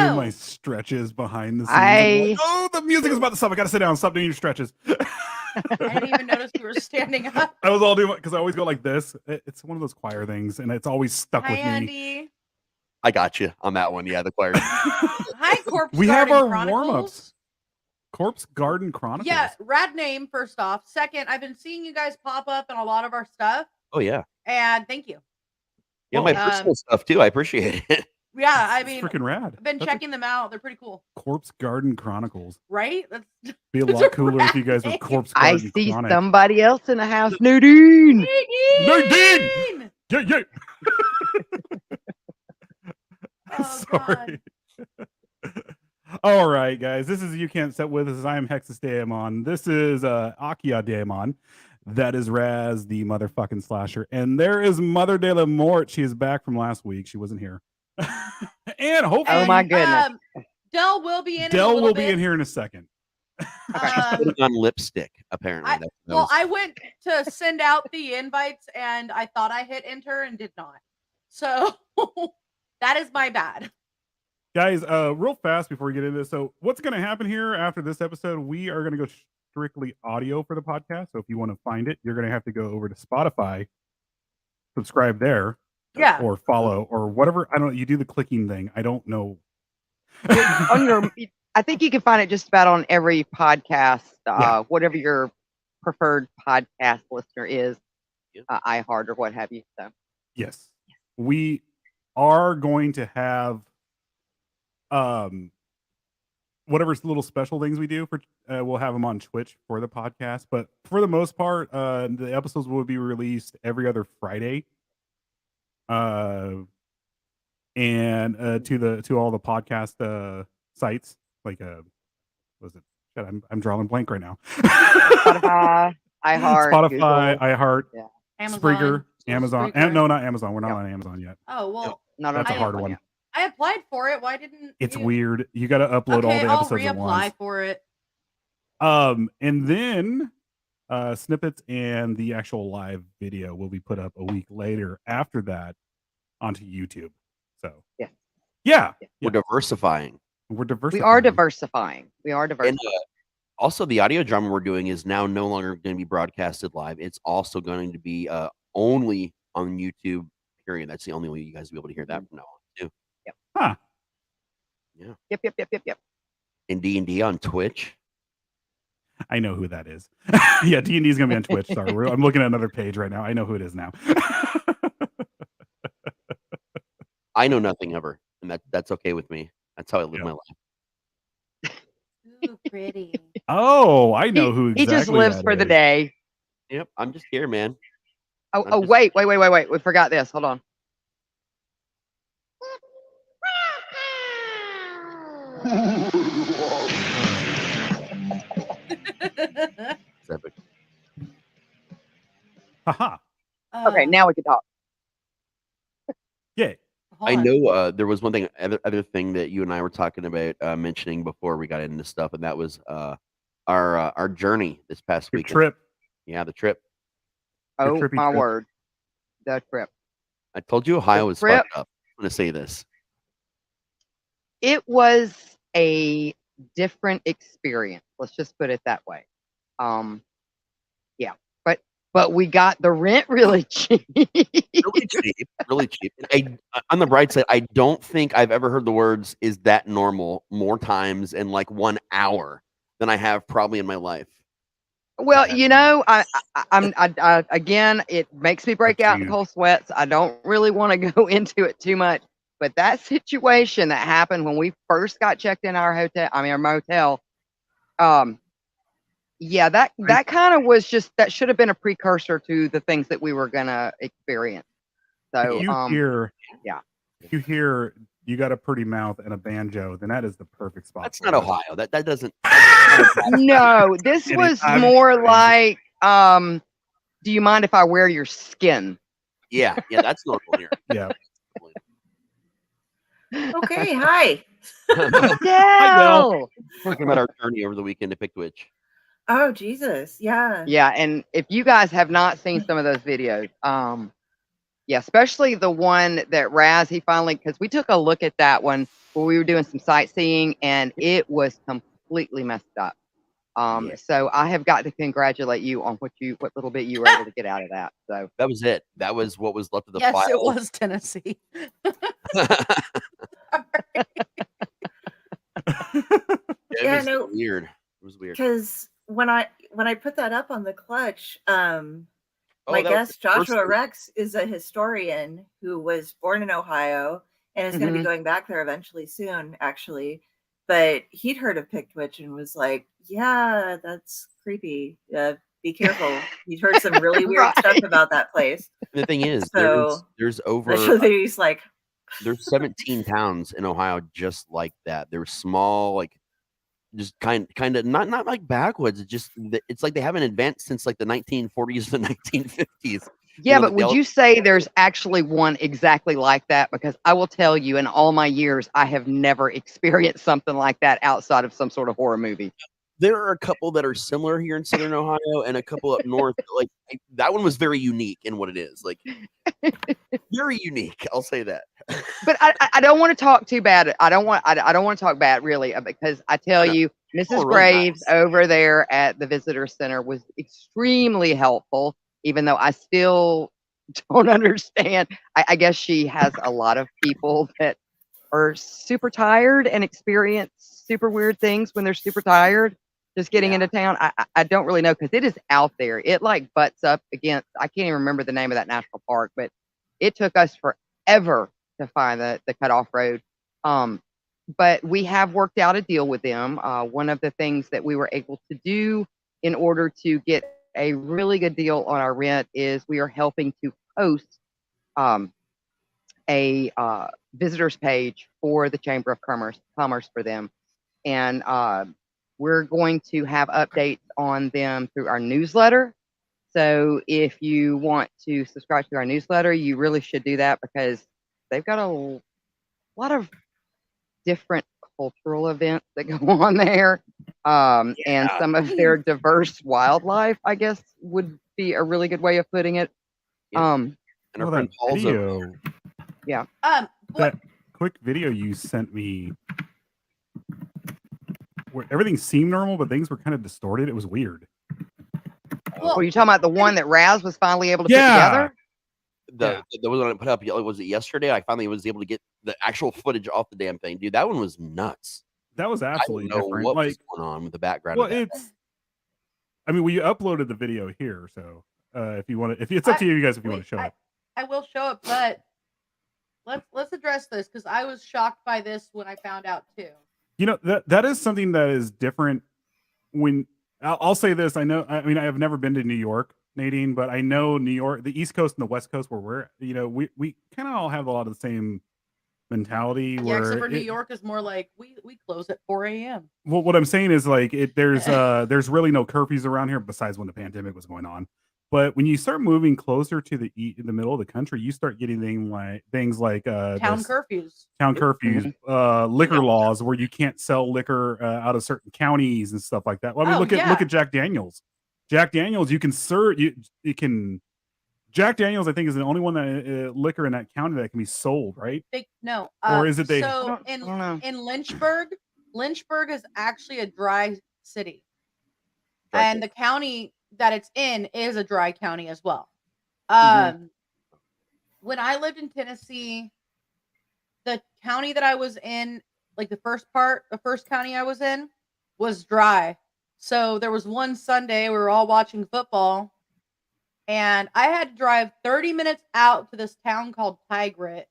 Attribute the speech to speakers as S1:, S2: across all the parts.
S1: doing my stretches behind the scenes. Oh, the music is about to stop. I gotta sit down. Stop doing your stretches.
S2: I didn't even notice you were standing up.
S1: I was all doing because I always go like this. It's one of those choir things, and it's always stuck with
S2: Andy.
S1: me.
S3: I got you on that one. Yeah, the choir.
S2: Hi, Corpse
S1: we
S2: Garden
S1: have our
S2: Chronicles.
S1: warm-ups. Corpse Garden Chronicles.
S2: Yeah, rad name, first off. Second, I've been seeing you guys pop up in a lot of our stuff.
S3: Oh, yeah.
S2: And thank you.
S3: Yeah, my personal stuff, too. I appreciate it.
S2: Yeah, I mean,
S1: freaking rad.
S2: I've been checking them out. They're pretty cool.
S1: Corpse Garden Chronicles.
S2: Right?
S1: Be a lot cooler if you guys were Corpse Garden
S4: I see
S1: Chronic.
S4: somebody else in the house. Nadine!
S1: Nadine! Yeah.
S2: Oh,
S1: sorry. All right, guys. This is You Can't Set With Us. I am Hexus Daemon. This is Akia Daemon. That is Raz, the motherfucking slasher. And there is Mother de la Mort. She is back from last week. She wasn't here. And hopefully...
S4: Oh, my goodness.
S2: Dell will be in
S1: Dell will be in here in a second.
S3: She's putting on lipstick, apparently.
S2: I went to send out the invites, and I thought I hit enter and did not. So that is my bad.
S1: Guys, real fast before we get into this. So what's going to happen here after this episode, we are going to go strictly audio for the podcast. So if you want to find it, you're going to have to go over to Spotify, subscribe there, or follow, or whatever. I don't know. You do the clicking thing. I don't know.
S4: I think you can find it just about on every podcast, whatever your preferred podcast listener is, iHeart or what have you. So
S1: yes, we are going to have whatever little special things we do for we'll have them on Twitch for the podcast, but for the most part the episodes will be released every other Friday and to all the podcast sites like was it shit, I'm drawing blank right now.
S4: Spotify, iHeart,
S1: Spotify,
S4: Google.
S1: iHeart,
S2: Amazon,
S1: Spreaker, Amazon.
S2: Spreaker.
S1: No, not Amazon. We're not on Amazon yet.
S2: Oh, well,
S1: that's a hard one.
S2: I applied for it. Why didn't
S1: it's weird? You got to upload all the episodes at once.
S2: I'll reapply for it.
S1: And then snippets and the actual live video will be put up a week later after that onto YouTube. So yeah.
S3: We're diversifying.
S1: We
S4: are diversifying.
S3: And, also, the audio drama we're doing is now no longer going to be broadcasted live. It's also going to be only on YouTube. Period. That's the only way you guys will be able to hear that from now on too.
S4: Yep.
S1: Huh.
S3: Yeah.
S4: Yep.
S3: And D&D on Twitch.
S1: I know who that is. Yeah, D&D is going to be on Twitch. Sorry, I'm looking at another page right now. I know who it is now.
S3: I know nothing of her, and that's okay with me. That's how I live my life.
S2: Ooh, pretty.
S1: Oh, I know who exactly
S4: he just lives for the day.
S3: Yep, I'm just here, man.
S4: Wait. We forgot this. Hold on.
S1: Haha.
S4: Okay, now we can talk.
S1: Yeah.
S3: I know there was one thing, other thing that you and I were talking about mentioning before we got into stuff, and that was our journey this past week.
S1: Trip.
S3: Yeah, the trip.
S4: Oh my word, the trip.
S3: I told you Ohio was fucked up. I'm going to say this.
S4: It was a different experience. Let's just put it that way. Yeah, but we got the rent really cheap.
S3: Really cheap. On the bright side, I don't think I've ever heard the words "is that normal" more times in like 1 hour than I have probably in my life.
S4: Well, you know, I'm again, it makes me break out in cold sweats. I don't really want to go into it too much, but that situation that happened when we first got checked in our motel, yeah, that kind of was just, that should have been a precursor to the things that we were gonna experience. So
S1: if you hear you got a pretty mouth and a banjo, then that is the perfect spot.
S3: That's not Ohio. That doesn't.
S4: No, this was more like, do you mind if I wear your skin?
S3: Yeah, that's normal here.
S1: Yeah.
S5: Okay, hi.
S4: Dell.
S3: Talking about our journey over the weekend to Pickwitch.
S5: Oh, Jesus. Yeah.
S4: Yeah, and if you guys have not seen some of those videos, Yeah, especially the one that Raz, he finally, because we took a look at that one where we were doing some sightseeing and it was completely messed up.
S3: Yeah.
S4: So I have got to congratulate you on what little bit you were able to get out of that. So
S3: That was it. That was what was left of the
S2: Yes,
S3: file.
S2: it was Tennessee.
S3: It
S5: Yeah,
S3: was
S5: no,
S3: weird. It was weird.
S5: because when I put that up on the clutch,
S3: Oh,
S5: my
S3: that was
S5: guest
S3: the first
S5: Joshua
S3: thing.
S5: Rex is a historian who was born in Ohio and is going to be
S4: Mhm.
S5: going back there eventually soon, actually. But he'd heard of Pickwitch and was like, "Yeah, that's creepy. Be careful." He'd heard some really weird stuff
S4: Right.
S5: about that place.
S3: The thing is,
S5: So
S3: there's over
S5: especially he's like,
S3: there's 17 towns in Ohio just like that. They're small, like just kind of not like backwoods. It's like they haven't advanced since like the 1940s to 1950s.
S4: Yeah, but
S3: they
S4: would
S3: all-
S4: you say there's actually one exactly like that? Because I will tell you, in all my years, I have never experienced something like that outside of some sort of horror movie.
S3: there are a couple that are similar here in Southern Ohio, and a couple up north. Like that one was very unique in what it is. Like very unique. I'll say that.
S4: But I don't want to talk too bad. I don't want to talk bad really because I tell you, Mrs.
S3: really
S4: Graves
S3: nice.
S4: over there at the visitor center was extremely helpful, even though I still don't understand. I guess she has a lot of people that are super tired and experience super weird things when they're super tired just getting
S3: Yeah.
S4: into town. I don't really know because it is out there. It like butts up against, I can't even remember the name of that national park, but it took us forever to find the cutoff road. But we have worked out a deal with them. One of the things that we were able to do in order to get a really good deal on our rent is we are helping to host a visitors page for the Chamber of Commerce for them. And we're going to have updates on them through our newsletter. So if you want to subscribe to our newsletter, you really should do that because they've got a lot of different cultural events that go on there. And some of their diverse wildlife, I guess, would be a really good way of putting it.
S3: Yeah. And our
S1: Well,
S3: friend
S1: that
S3: Paul's over
S1: video,
S2: What?
S1: that quick video you sent me, where everything seemed normal, but things were kind of distorted. It was weird.
S2: Well,
S4: Were you talking about the one that Raz was finally able to put
S1: Yeah.
S4: together?
S3: the one I put up. Was it yesterday? I finally was able to get the actual footage off the damn thing, dude. That one was nuts.
S1: That was
S3: I
S1: absolutely
S3: don't know
S1: different.
S3: what was
S1: Like,
S3: going on with the background.
S1: well,
S3: of that.
S1: it's. I mean, we uploaded the video here, so if you want to, if it's up to you guys, if you want to show it.
S2: I will show it, but let's address this because I was shocked by this when I found out too.
S1: You know, that is something that is different. When I'll say this, I know. I mean, I have never been to New York, Nadine, but I know New York, the East Coast and the West Coast, where we're, we kind of all have a lot of the same mentality.
S2: Yeah,
S1: where
S2: except for New York is more like we close at 4 a.m.
S1: Well, what I'm saying is like there's really no curfews around here besides when the pandemic was going on. But when you start moving closer to the middle of the country, you start getting things like
S2: Town
S1: this-
S2: curfews.
S1: town curfews, liquor laws where you can't sell liquor out of certain counties and stuff like that. Well, I mean,
S2: Oh,
S1: look at Jack Daniels. Jack Daniels, you can serve you can. Jack Daniels, I think, is the only one that liquor in that county that can be sold, right?
S2: No.
S1: Or is it they-
S2: So
S4: I don't know.
S2: in Lynchburg is actually a dry city,
S3: Dry
S2: and the county that it's in is a dry county as well.
S4: Mhm.
S2: When I lived in Tennessee, the county that I was in, like the first county I was in, was dry. So there was one Sunday we were all watching football, and I had to drive 30 minutes out to this town called Tigrit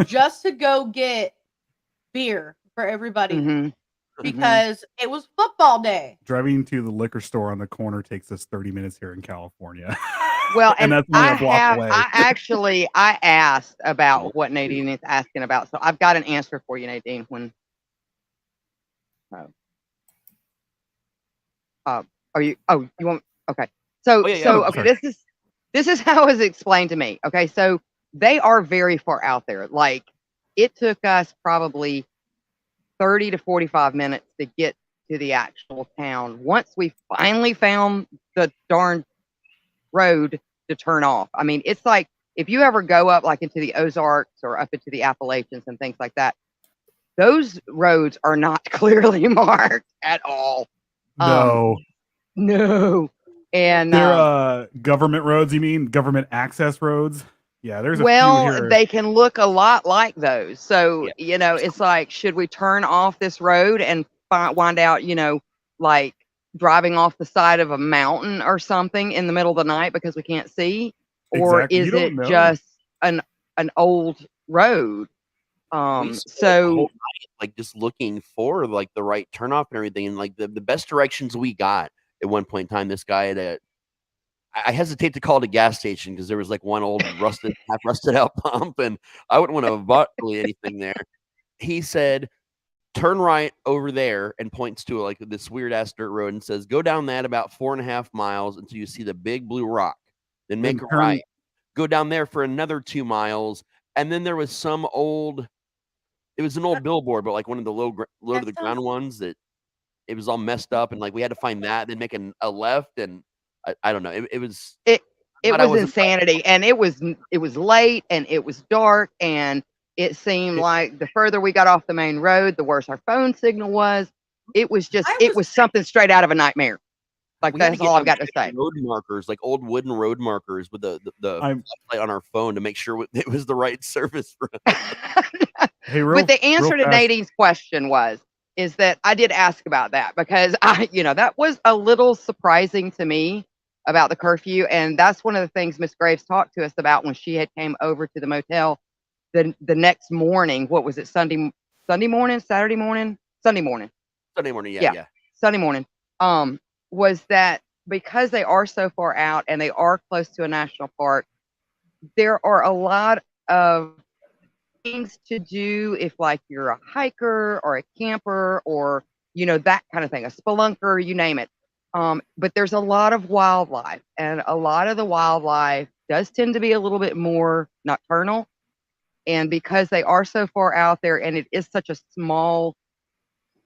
S2: just to go get beer for everybody
S4: Mhm.
S2: because it was football day.
S1: Driving to the liquor store on the corner takes us 30 minutes here in California.
S4: Well,
S1: and
S4: and
S1: that's only a block away.
S4: I asked about what Nadine is asking about, so I've got an answer for you, Nadine. Are you? Oh, you want? Okay. So,
S3: Oh, yeah,
S4: okay, this is how it was explained to me. Okay, so they are very far out there. Like it took us probably 30 to 45 minutes to get to the actual town. Once we finally found the darn road to turn off. I mean, it's like if you ever go up like into the Ozarks or up into the Appalachians and things like that, those roads are not clearly marked at all.
S1: No.
S4: No. And
S1: they're government roads, you mean? Government access roads? Yeah, there's a few here.
S4: they can look a lot like those. So, you know, it's like, should we turn off this road and find out, you know, like driving off the side of a mountain or something in the middle of the night because we can't see? Or
S1: Exactly.
S4: is it just an old road? So
S3: like just looking for like the right turnoff and everything, and like the best directions we got at one point in time, this guy at I hesitate to call it a gas station because there was like one old half rusted out pump, and I wouldn't want to have bought really anything there. He said, turn right over there, and points to like this weird ass dirt road and says, go down that about 4.5 miles until you see the big blue rock. Then make a right. Go down there for another 2 miles. And then there was some old, it was an old billboard, but like one of the low to the ground ones that it was all messed up. And like we had to find that, then make a left. And I don't know. It was
S4: insanity. And it was late and it was dark. And it seemed like the further we got off the main road, the worse our phone signal was. It was just, it was something straight out of a nightmare. Like that's all I've got to say.
S3: Road markers, like old wooden road markers with the light on our phone to make sure it was the right service for us.
S4: But the answer to Nadine's question is that I did ask about that because that was a little surprising to me about the curfew. And that's one of the things Miss Graves talked to us about when she had came over to the motel the next morning. What was it? Sunday morning, Saturday morning, Sunday morning.
S3: Sunday morning, yeah.
S4: Sunday morning. Was that because they are so far out and they are close to a national park, there are a lot of things to do if like you're a hiker or a camper or, that kind of thing, a spelunker, you name it. But there's a lot of wildlife, and a lot of the wildlife does tend to be a little bit more nocturnal. And because they are so far out there and it is such a small,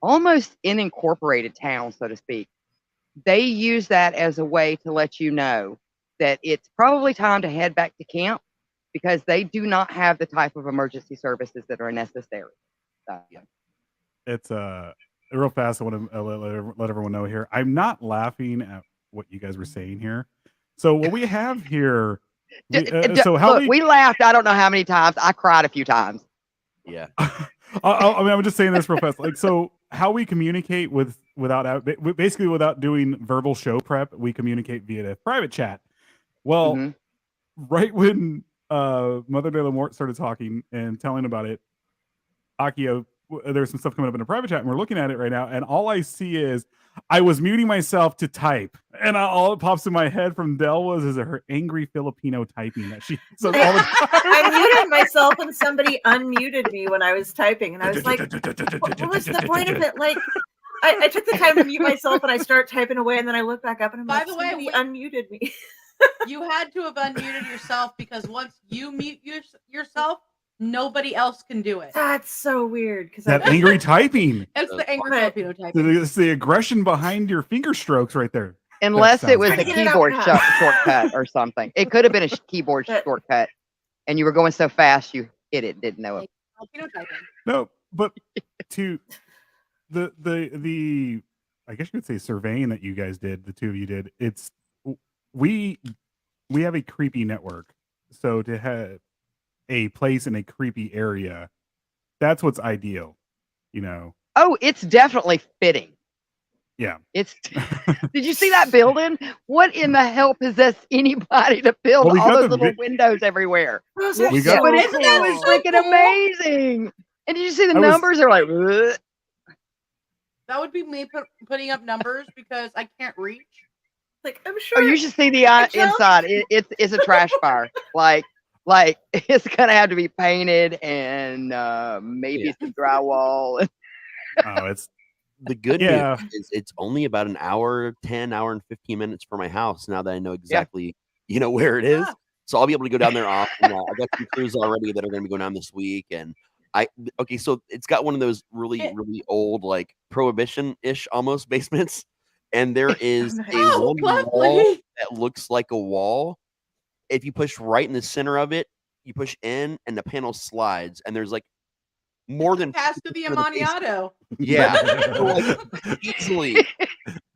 S4: almost unincorporated town, so to speak, they use that as a way to let you know that it's probably time to head back to camp because they do not have the type of emergency services that are necessary.
S1: It's real fast. I want to let everyone know here. I'm not laughing at what you guys were saying here. So what we have here.
S4: We laughed. I don't know how many times. I cried a few times.
S3: Yeah.
S1: I'm just saying this real fast. Like, so how we communicate without doing verbal show prep, we communicate via the private chat. Well, right when Mother de la Mort started talking and telling about it, Akio, there's some stuff coming up in a private chat, and we're looking at it right now, and all I see is I was muting myself to type, and all it pops in my head from Del is her angry Filipino typing that she says all the time.
S5: I muted myself and somebody unmuted me when I was typing, and I was like, what was the point of it? Like, I took the time to mute myself, and I start typing away, and then I look back up, and I'm like, somebody unmuted me.
S2: You had to have unmuted yourself because once you mute yourself, nobody else can do it.
S5: That's so weird. Because
S1: that angry typing.
S2: It's the angry Filipino typing.
S1: It's the aggression behind your finger strokes right there.
S4: Unless it was a keyboard shortcut or something. It could have been a keyboard shortcut, and you were going so fast you hit it, didn't know it.
S1: No, but to the I guess you could say surveying that you guys did, the two of you did. It's we have a creepy network, so to have a place in a creepy area, that's what's ideal,
S4: Oh, it's definitely fitting.
S1: Yeah.
S4: Did you see that building? What in the hell possessed anybody to build all those little windows everywhere?
S5: Isn't
S4: that freaking amazing? And did you see the numbers? They're like, ugh.
S2: That would be me putting up numbers because I can't reach.
S5: Like, I'm sure.
S4: Oh, you should see the inside. It's a trash fire. Like it's gonna have to be painted and maybe some drywall.
S1: It's
S3: the good news is it's only about an hour, 10 hour and 15 minutes from my house now that I know exactly where it is. So I'll be able to go down there often. I got some crews already that are going to be going down this week, and so it's got one of those really old, like prohibition-ish almost basements, and there is a one wall that looks like a wall, if you push right in the center of it, you push in, and the panel slides, and there's like more than
S2: has to be a Maniato.
S3: Yeah, so, like, easily.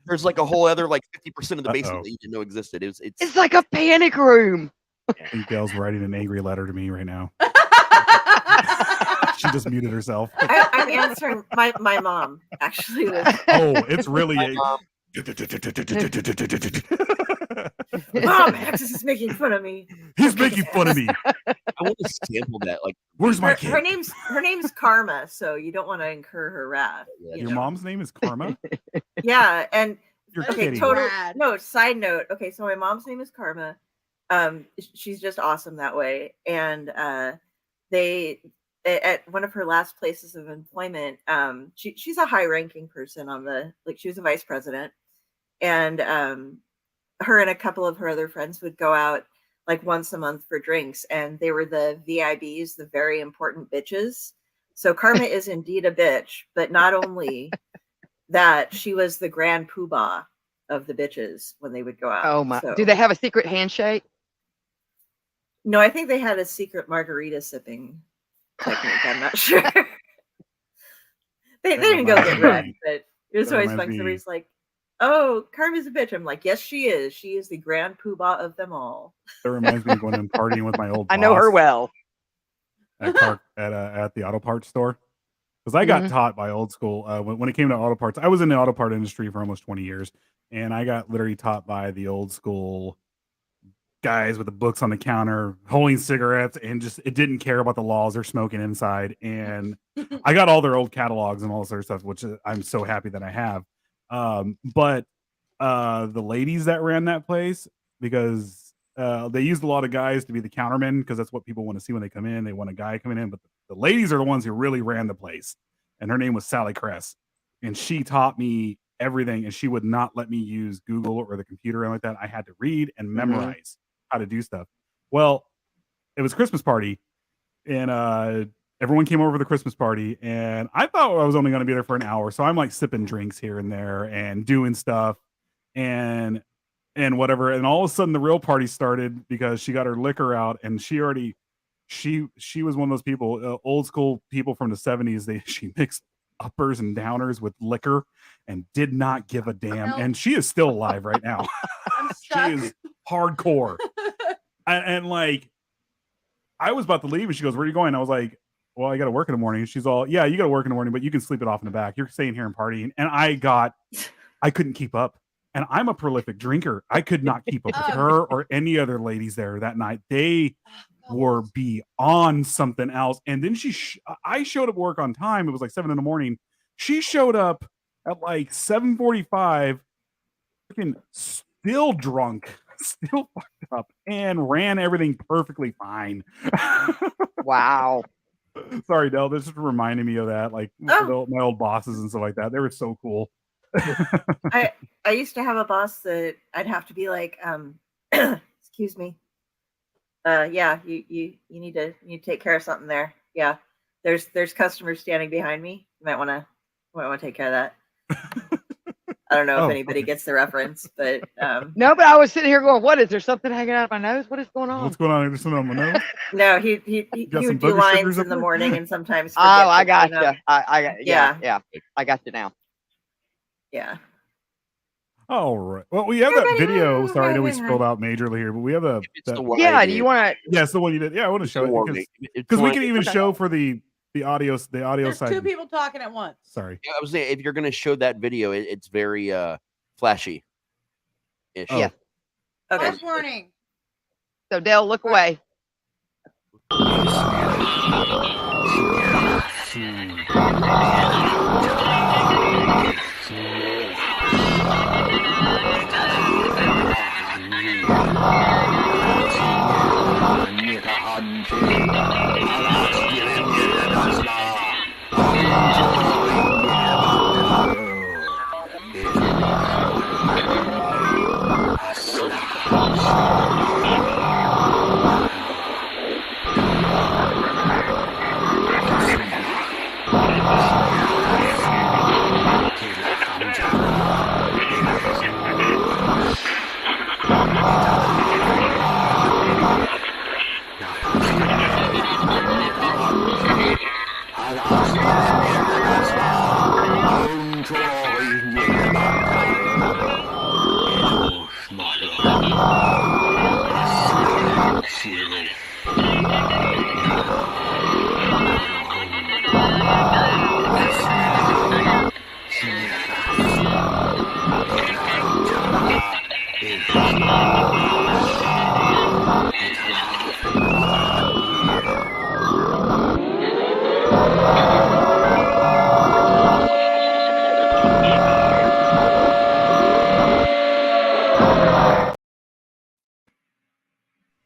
S3: There's like a whole other like 50% of the basement that you didn't know existed.
S4: It's like a panic room.
S1: I think Dale's writing an angry letter to me right now. She just muted herself.
S5: I'm answering my mom actually.
S1: Oh, it's really
S5: Mom, Axis is making fun of me.
S1: He's making fun of me.
S3: I want to sample that. Like,
S1: where's my kid?
S5: Her name's Karma, so you don't want to incur her wrath.
S1: Your mom's name is Karma?
S5: Yeah, and
S1: You're
S5: okay,
S1: kidding.
S5: total. No, side note. Okay, so my mom's name is Karma. She's just awesome that way, and they at one of her last places of employment. She's a high-ranking person on the she was a vice president, and her and a couple of her other friends would go out like once a month for drinks, and they were the VIBs, the very important bitches. So Karma is indeed a bitch, but not only that, she was the grand poobah of the bitches when they would go out.
S4: Oh my!
S5: So,
S4: do they have a secret handshake?
S5: No, I think they had a secret margarita sipping technique. I'm not sure. they didn't go get wrecked, but it was always fun. Somebody's like, "Oh, Karma's a bitch." I'm like, "Yes, she is. She is the grand poobah of them all."
S1: That reminds me of going and partying with my old boss.
S4: I know her well.
S1: At the auto parts store. Because I got taught by old school when it came to auto parts. I was in the auto part industry for almost 20 years, and I got literally taught by the old school guys with the books on the counter, holding cigarettes, and just it didn't care about the laws. They're smoking inside, and I got all their old catalogs and all this other stuff, which I'm so happy that I have. But the ladies that ran that place, because they used a lot of guys to be the countermen, because that's what people want to see when they come in. They want a guy coming in, but the ladies are the ones who really ran the place. And her name was Sally Kress, and she taught me everything. And she would not let me use Google or the computer and like that. I had to read and memorize how to do stuff. Well, it was Christmas party, and everyone came over for the Christmas party, and I thought I was only going to be there for an hour. So I'm like sipping drinks here and there and doing stuff and whatever. And all of a sudden the real party started because she got her liquor out, and she was one of those people, old school people from the 70s. She mixed uppers and downers with liquor and did not give a damn. And she is still alive right now. She is hardcore. and like, I was about to leave, and she goes, "Where are you going?" I was like, "Well, I got to work in the morning." She's all, "Yeah, you got to work in the morning, but you can sleep it off in the back. You're staying here and partying." And I couldn't keep up. And I'm a prolific drinker. I could not keep up with her or any other ladies there that night. They were beyond something else. And then I showed up at work on time. It was like 7 a.m. She showed up at like 7:45, freaking still drunk, still fucked up, and ran everything perfectly fine.
S4: Wow.
S1: Sorry, Del. This just reminded me of that. Like my old bosses and stuff like that. They were so cool.
S5: I used to have a boss that I'd have to be like, excuse me. Yeah, you need to take care of something there. Yeah. There's customers standing behind me. You might want to take care of that. I don't know if anybody gets the reference, but
S4: no, but I was sitting here going, "What is there? Something hanging out of my nose? What is going on?
S1: What's going on? There's something on my nose."
S5: No, he would do lines in the morning and sometimes.
S4: Oh, I got you. Yeah. I got you now.
S5: Yeah.
S1: All right. Well, we have that video. Sorry, I know we scrolled out majorly here, but we have
S4: do you want to?
S1: Yes, the one you did. Yeah, I want to show it because we can even show for the audio. The audio
S2: There's
S1: side.
S2: two people talking at once.
S1: Sorry.
S3: Yeah, I was saying, if you're going to show that video, it's very flashy.
S4: Yeah.
S5: Okay.
S2: First warning.
S4: So Dale, look away.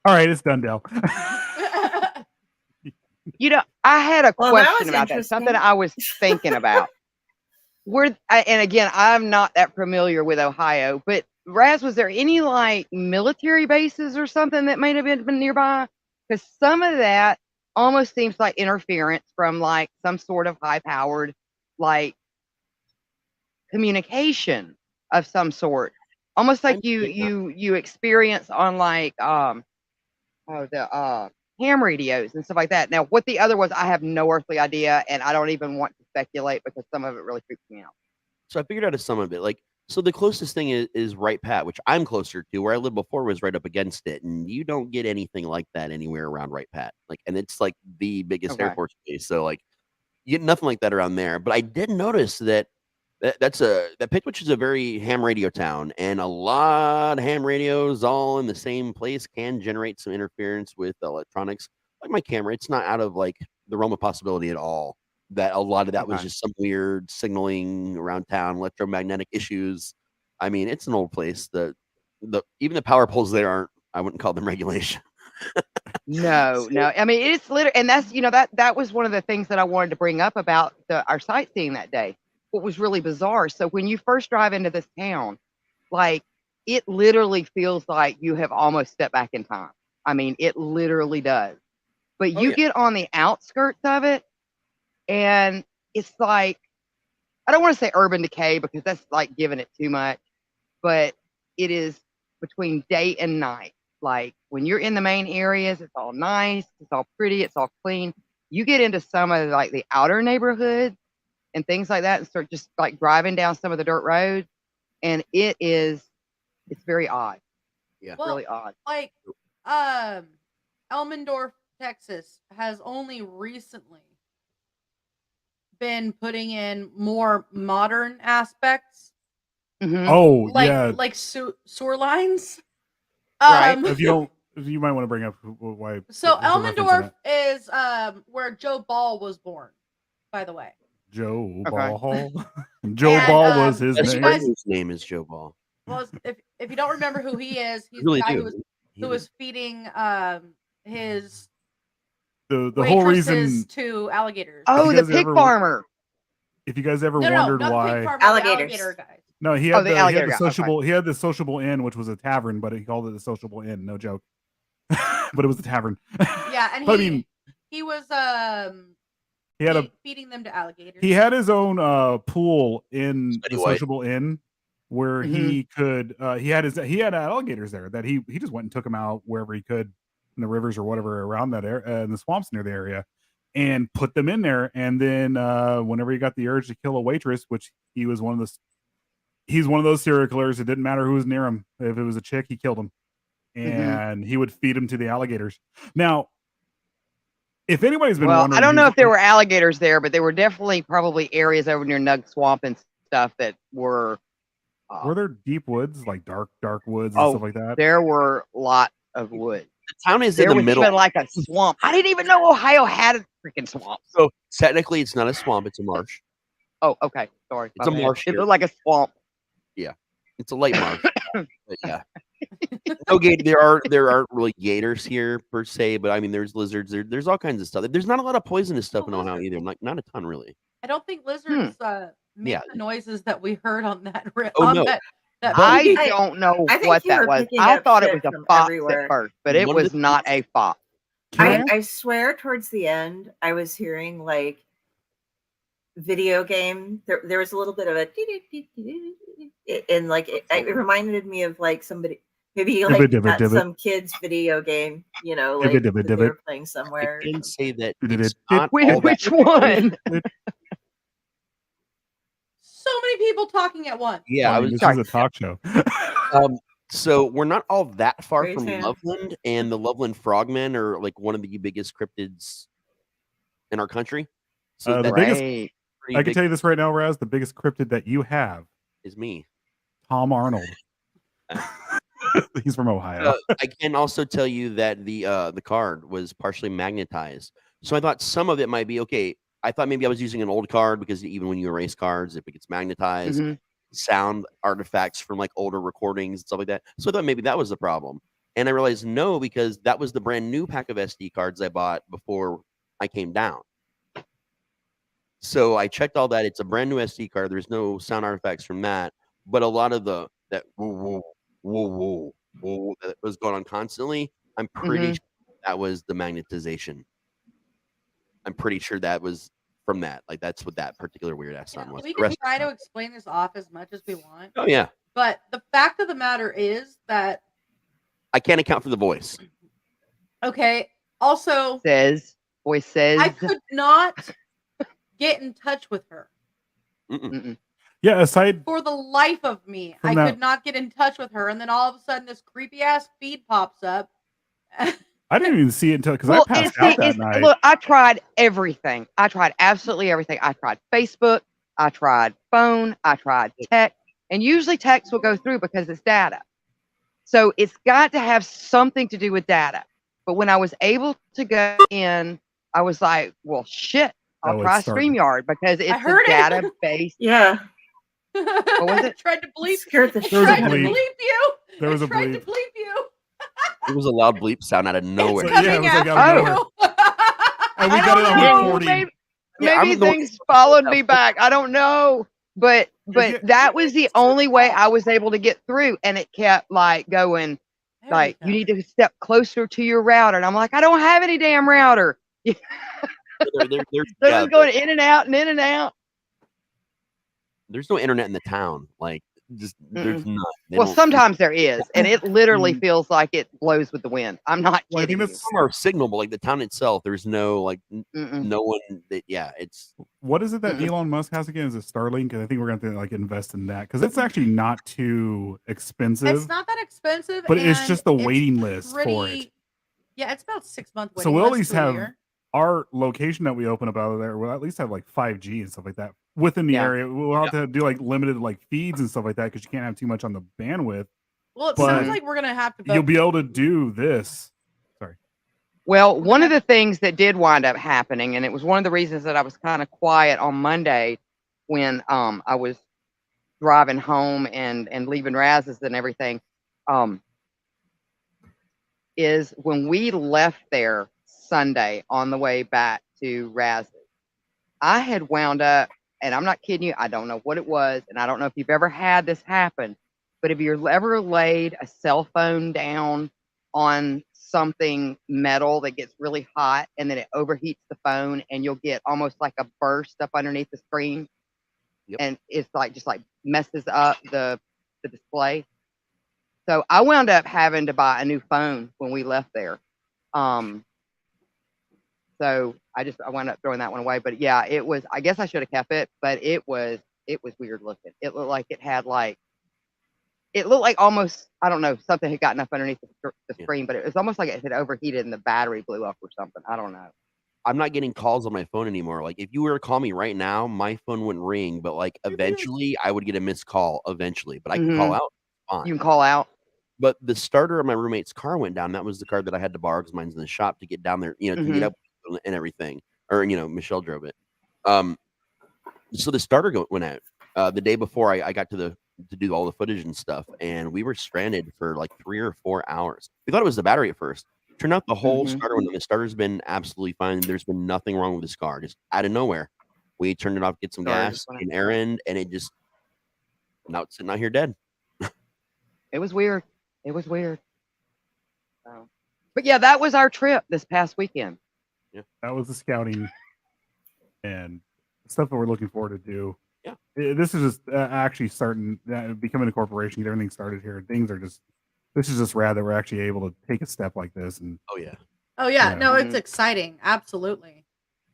S1: All right, it's done, Dale.
S4: You know, I had a
S5: Well, that
S4: question
S5: was
S4: about that.
S5: interesting.
S4: Something I was thinking about. And again, I'm not that familiar with Ohio, but Raz, was there any like military bases or something that might have been nearby? Because some of that almost seems like interference from like some sort of high-powered like communication of some sort, almost like you experience on like the ham radios and stuff like that. Now, what the other was, I have no earthly idea, and I don't even want to speculate because some of it really freaks me out.
S3: So I figured out some of it. Like, so the closest thing is Wright Pat, which I'm closer to. Where I lived before was right up against it, and you don't get anything like that anywhere around Wright Pat. Like, and it's like the biggest Air Force base, so like you get nothing like that around there. But I did notice that that Pitwich is a very ham radio town, and a lot of ham radios all in the same place can generate some interference with electronics. Like my camera, it's not out of like the realm of possibility at all that a lot of that was just some weird signaling around town, electromagnetic issues. I mean, it's an old place. The even the power poles there aren't, I wouldn't call them regulation.
S4: No. I mean, it's literally, and that's, that was one of the things that I wanted to bring up about our sightseeing that day. What was really bizarre. So when you first drive into this town, like it literally feels like you have almost stepped back in time. I mean, it literally does. But you get on the outskirts of it, and it's like, I don't want to say urban decay because that's like giving it too much, but it is between day and night. Like when you're in the main areas, it's all nice, it's all pretty, it's all clean. You get into some of like the outer neighborhoods and things like that and start just like driving down some of the dirt roads, and it's very odd.
S3: Yeah.
S2: Well,
S4: really odd.
S2: Like Elmendorf, Texas has only recently been putting in more modern aspects.
S4: Mm-hmm.
S1: Oh,
S2: like sewer lines.
S4: Right.
S1: If you might want to bring up why.
S2: So Elmendorf is where Joe Ball was born, by the way.
S1: Joe Ball. Joe
S2: And,
S1: Ball was his
S3: His
S1: name.
S3: name is Joe Ball.
S2: Well, if you don't remember who he is, he's
S3: really
S2: the guy
S3: do.
S2: who was feeding his
S1: the whole reason
S2: to alligators.
S4: Oh, the pig farmer.
S1: If you guys ever
S2: No,
S1: wondered
S2: not
S1: why
S2: the pig farmer,
S5: alligators.
S2: the alligator guy.
S1: No, he had
S4: the alligator guy.
S1: sociable. Okay. He had the sociable inn, which was a tavern, but he called it the sociable inn. No joke, but it was a tavern.
S2: Yeah, and he was he had feeding them to alligators.
S1: He had his own pool in the sociable inn where he could. He had alligators there that he just went and took them out wherever he could in the rivers or whatever around that area, in the swamps near the area, and put them in there. And then whenever he got the urge to kill a waitress, which he's one of those serial killers. It didn't matter who was near him. If it was a chick, he killed him, and he would feed him to the alligators. Now, if anybody's been wondering,
S4: I don't know if there were alligators there, but there were definitely probably areas over near Nug Swamp and stuff that were.
S1: Were there deep woods, like dark woods and stuff like that?
S4: There were lots of woods.
S3: The town is in the middle.
S4: Even like a swamp. I didn't even know Ohio had a freaking swamp.
S3: So technically, it's not a swamp; it's a marsh.
S4: Oh, okay. Sorry.
S3: It's a marsh.
S4: It looked like a swamp.
S3: Yeah, it's a light marsh. But yeah. No gator. There aren't really gators here per se, but I mean, there's lizards. There's all kinds of stuff. There's not a lot of poisonous stuff in Ohio either. Not a ton really.
S2: I don't think lizards make the noises that we heard on that.
S4: I don't know what that was. I thought it was a fox at first, but it was not a fox.
S5: I swear, towards the end, I was hearing like video game. There was a little bit of a, and like it reminded me of like somebody. Maybe like some kids' video game, like they were playing somewhere.
S3: I can say that.
S4: Which one?
S2: So many people talking at once.
S3: Yeah,
S1: this is a talk show.
S3: So we're not all that far
S5: Raise
S3: from
S5: hand.
S3: Loveland, and the Loveland frogmen are like one of the biggest cryptids in our country. So
S1: The
S3: that's
S1: biggest,
S4: Right.
S3: pretty
S1: I can
S3: big
S1: tell you this right now, Raz, the biggest cryptid that you have,
S3: is me.
S1: Tom Arnold. He's from Ohio.
S3: I can also tell you that the card was partially magnetized. So I thought some of it might be okay. I thought maybe I was using an old card because even when you erase cards, if it gets magnetized,
S4: Mhm.
S3: sound artifacts from like older recordings and stuff like that. So I thought maybe that was the problem. And I realized no, because that was the brand new pack of SD cards I bought before I came down. So I checked all that. It's a brand new SD card. There's no sound artifacts from that, but a lot of that whoa, whoa, whoa that was going on constantly. I'm pretty
S4: Mhm.
S3: sure that was the magnetization. I'm pretty sure that was from that. Like that's what that particular weird ass sound was.
S2: We
S3: The
S2: can
S3: rest-
S2: try to explain this off as much as we want,
S3: oh yeah,
S2: but the fact of the matter is that
S3: I can't account for the voice.
S2: okay. Also,
S4: Voice says.
S2: I could not get in touch with her.
S3: Mm-mm.
S4: Mm-mm.
S1: Yeah, aside
S2: For the life of me,
S1: From
S2: I
S1: that-
S2: could not get in touch with her. And then all of a sudden, this creepy ass feed pops up.
S1: I didn't even see it until because
S4: Well,
S1: I passed out that night.
S4: look, I tried everything. I tried absolutely everything. I tried Facebook. I tried phone. I tried text. And usually text will go through because it's data. So it's got to have something to do with data. But when I was able to go in, I was like, well, shit, I'll
S1: Oh,
S4: try
S1: it's starting.
S4: StreamYard because it's
S2: heard
S4: a
S2: it.
S4: data-based.
S5: Yeah.
S4: was it?
S2: I tried to bleep.
S5: Scared the
S2: I
S1: There was a
S2: tried to
S1: bleep.
S2: bleep you.
S1: There was
S2: I
S1: a
S2: tried to
S1: bleep.
S2: bleep you.
S3: It was a loud bleep sound out of nowhere.
S2: It's
S1: Yeah,
S2: coming
S1: it was like
S2: out
S1: out of
S2: of
S1: nowhere.
S2: you.
S1: And we
S4: I
S1: got it
S4: don't
S1: on
S4: know,
S1: recording.
S4: Maybe,
S3: Yeah, I'm
S4: maybe
S3: the one
S4: things
S3: that-
S4: followed me back. I don't know. But
S1: Yeah.
S4: that was the only way I was able to get through. And it kept like going,
S2: There
S4: like,
S2: we
S4: you
S2: go.
S4: need to step closer to your router. And I'm like, I don't have any damn router.
S3: They're-
S4: So
S3: yeah,
S4: it was going in and out and in and out.
S3: there's no internet in the town. Like, just there's not. They
S4: Well,
S3: don't-
S4: sometimes there is. And it literally
S1: Mm.
S4: feels like it blows with the wind. I'm not
S1: Well, I
S4: kidding.
S1: think
S4: You.
S1: that's
S3: some are signal, but like the town itself, there's no like
S4: Mm-mm.
S3: no one. That, yeah, it's
S1: what is it that
S4: Mm-mm.
S1: Elon Musk has again? Is it Starlink? And I think we're going to like invest in that because it's actually not too expensive.
S2: It's not that expensive,
S1: but it's
S2: and
S1: just the
S2: it's
S1: waiting list for it.
S2: pretty- Yeah, it's about 6 month waiting
S1: So we'll at
S2: list
S1: least
S2: to a
S1: have
S2: year.
S1: our location that we open up out of there. We'll at least have like 5G and stuff like that within the
S4: Yeah.
S1: area. We'll have to do like limited like feeds and stuff like that because you can't have too much on the bandwidth.
S2: Well, it
S1: but
S2: sounds like we're gonna have to.
S1: You'll
S2: both-
S1: be able to do this. Sorry.
S4: Well, one of the things that did wind up happening, and it was one of the reasons that I was kind of quiet on Monday when I was driving home and leaving Raz's and everything, is when we left there Sunday on the way back to Raz's, I had wound up, and I'm not kidding you, I don't know what it was, and I don't know if you've ever had this happen, but have you ever laid a cell phone down on something metal that gets really hot and then it overheats the phone and you'll get almost like a burst up underneath the screen?
S3: Yep.
S4: And it's like just like messes up the display. So I wound up having to buy a new phone when we left there. So I wound up throwing that one away. But yeah, it was, I guess I should have kept it, but it was weird looking. It looked like it looked like almost, I don't know, something had gotten up underneath the screen, but it was almost like it had overheated and the battery blew up or something. I don't know.
S3: I'm not getting calls on my phone anymore. Like if you were to call me right now, my phone wouldn't ring, but like eventually I would get a missed call eventually, but I can call out. Fine.
S4: You can call out.
S3: But the starter of my roommate's car went down. That was the car that I had to borrow because mine's in the shop to get down there, to meet up and everything. Or, Michelle drove it. So the starter went out the day before I got to do all the footage and stuff. And we were stranded for like 3 or 4 hours. We thought it was the battery at first. Turned out the whole starter went. The starter's been absolutely fine. There's been nothing wrong with this car. Just out of nowhere, we turned it off, get some gas, an errand, and it just now it's sitting out here dead.
S4: It was weird. It was weird. So, but yeah, that was our trip this past weekend.
S1: Yeah, that was the scouting and stuff that we're looking forward to do.
S3: Yeah,
S1: this is just actually starting becoming a corporation. Get everything started here. Things are just. This is just rad that we're actually able to take a step like this. And
S2: Oh yeah.
S1: Yeah.
S2: No, it's exciting. Absolutely.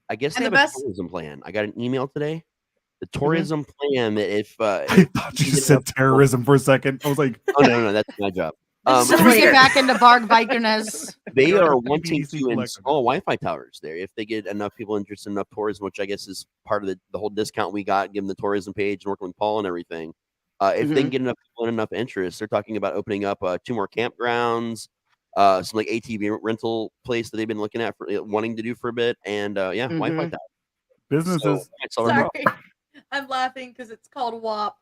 S3: I guess
S2: And
S3: they
S2: the
S3: have
S2: best-
S3: a tourism plan. I got an email today The tourism plan that if
S1: I thought you said terrorism for a second. I was like,
S3: oh no, that's my job.
S2: Just bring it back into Vargvikernes.
S3: They are wanting to install Wi-Fi towers there if they get enough people interested in enough tourism, which I guess is part of the whole discount we got, given the tourism page and working with Paul and everything. If they can get enough people and enough interest, they're talking about opening up 2 more campgrounds, some like ATV rental place that they've been looking at for wanting to do for a bit, and Wi-Fi towers.
S1: Businesses.
S3: So,
S2: sorry, I'm laughing because it's called WAP.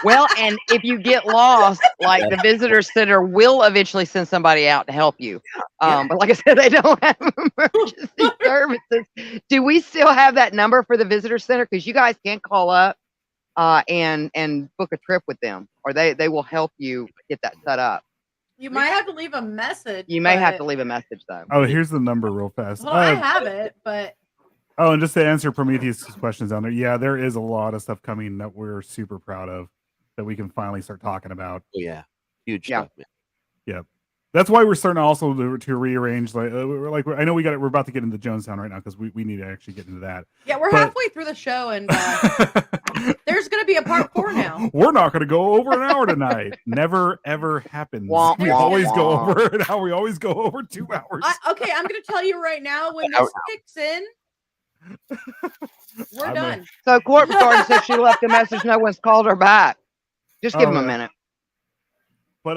S4: Well, and if you get lost, like the visitor center will eventually send somebody out to help you. But like I said, they don't have emergency services. Do we still have that number for the visitor center? Because you guys can call up and book a trip with them, or they will help you get that set up.
S2: You might have to leave a message.
S4: You may have to leave a message though.
S1: Oh, here's the number real fast.
S2: Well, I have it, but
S1: oh, and just to answer Prometheus' questions down there, yeah, there is a lot of stuff coming that we're super proud of that we can finally start talking about.
S3: Oh, yeah, huge stuff, man.
S1: Yeah, that's why we're starting also to rearrange. Like I know we're about to get into Jonestown right now because we need to actually get into that.
S2: Yeah, we're halfway through the show, and there's going to be a part 4 now.
S1: We're not going to go over an hour tonight. Never ever happens. We always go over an hour. We always go over 2 hours.
S2: Okay, I'm going to tell you right now when this kicks in. We're done.
S4: So Corpse Garden said she left a message. No one's called her back. Just give them a minute.
S1: But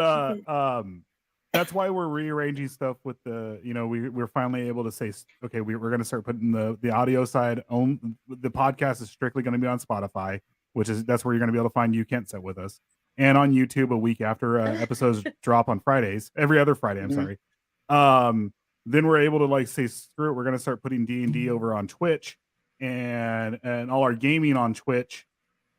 S1: that's why we're rearranging stuff with the. We're finally able to say, okay, we're going to start putting the audio side on. The podcast is strictly going to be on Spotify, that's where you're going to be able to find You Can't Sit With Us, and on YouTube a week after episodes drop on Fridays, every other Friday. I'm sorry. Then we're able to say, screw it, we're going to start putting D&D over on Twitch and all our gaming on Twitch.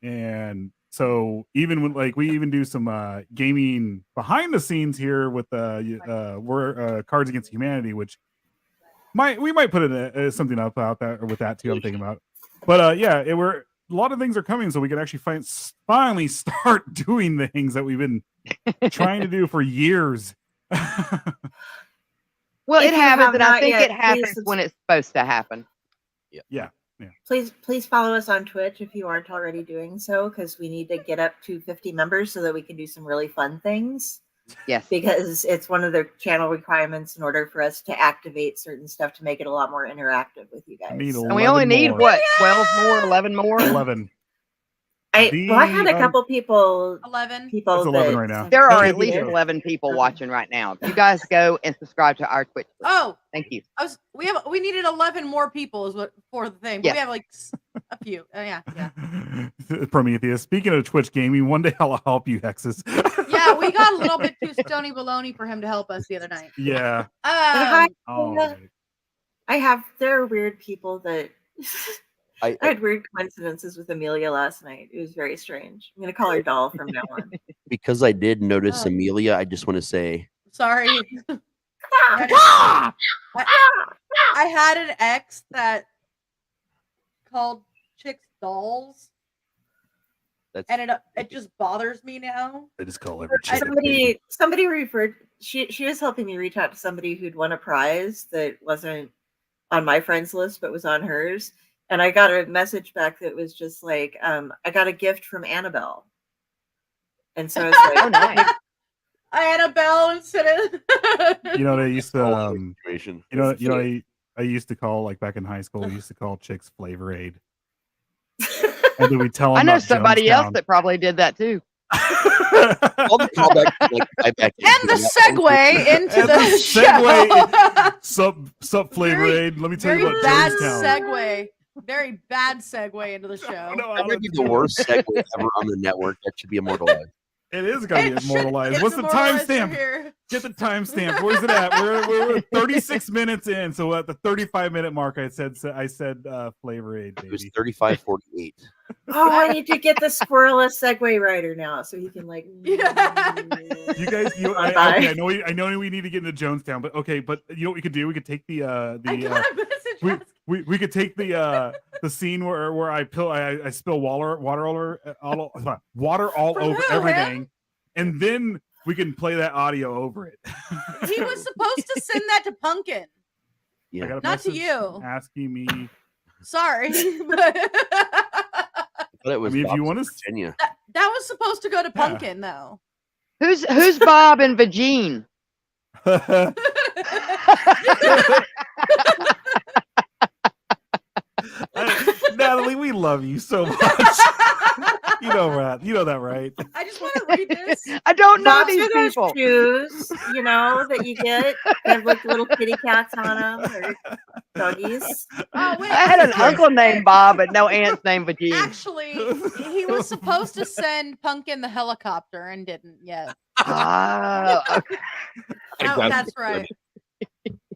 S1: And so even when we even do some gaming behind the scenes here with we're Cards Against Humanity, which we might put something up out there with that too. I'm thinking about, but a lot of things are coming, so we can actually finally start doing the things that we've been trying to do for years.
S4: Well, it happens, and I think it happens when it's supposed to happen.
S1: Yeah.
S5: Please follow us on Twitch if you aren't already doing so, because we need to get up to 50 members so that we can do some really fun things.
S4: Yes.
S5: Because it's one of the channel requirements in order for us to activate certain stuff to make it a lot more interactive with you guys.
S4: And we only need, 12 more, 11 more?
S1: 11.
S5: I had a couple people.
S2: 11
S5: people.
S1: It's 11 right now.
S4: There are at least 11 people watching right now. You guys go and subscribe to our Twitch.
S2: Oh,
S4: thank you.
S2: We needed 11 more people for the thing. But we have a few. Yeah.
S1: Prometheus. Speaking of Twitch gaming, one day I'll help you, Hexes.
S2: Yeah, we got a little bit too stony baloney for him to help us the other night.
S1: Yeah.
S5: There are weird people that. I had weird coincidences with Amelia last night. It was very strange. I'm going to call her Doll from now on.
S3: Because I did notice Amelia, I just want to say.
S2: Sorry. I had an ex that called chicks dolls. And it just bothers me now.
S1: I just call every chick.
S5: Somebody referred. She was helping me reach out to somebody who'd won a prize that wasn't on my friends list, but was on hers. And I got a message back that was just like, I got a gift from Annabelle. And so it's like,
S4: oh, nice.
S2: Annabelle instead of.
S1: They used to, I used to call, back in high school, we used to call chicks Flavor Aid. And then we tell them
S4: I know somebody else that probably did that too.
S2: And the segue into the show.
S1: Sup Flavor Aid. Let me tell you about
S2: bad
S1: Jonestown.
S2: Segue. Very bad segue into the show.
S3: That might be the worst segue ever on the network. That should be immortalized.
S1: It is going to be immortalized. What's the timestamp? Get the timestamp. Where's it at? We're 36 minutes in. So at the 35-minute mark, I said Flavor Aid. Baby.
S3: It was 35:48.
S5: Oh, I need to get the squirreless segue writer now, so he can
S1: You guys, I know we need to get into Jonestown, but okay. But you know what we could do? We could take we could take the scene where I spill water all over everything, and then we can play that audio over it.
S2: He was supposed to send that to Pumpkin.
S3: Yeah.
S1: I got a
S2: not to
S1: message
S2: you.
S1: asking me
S2: Sorry, but
S3: But it was
S1: I mean, if you
S3: Bob's
S1: want
S3: in
S1: to,
S3: Virginia.
S2: that was supposed to go to Pumpkin though.
S4: Who's Bob and Vagine?
S1: Natalie, we love you so much. You know that, right?
S2: I just want to read this.
S4: I don't know
S5: Bob's
S4: these
S5: are those
S4: people.
S5: shoes, that you get that have like little kitty cats on them or doggies.
S2: Oh wait,
S4: I had an uncle named Bob, but no aunt's named Vagine.
S2: Actually, he was supposed to send Pumpkin the helicopter and didn't yet.
S4: Oh, okay.
S2: That's right.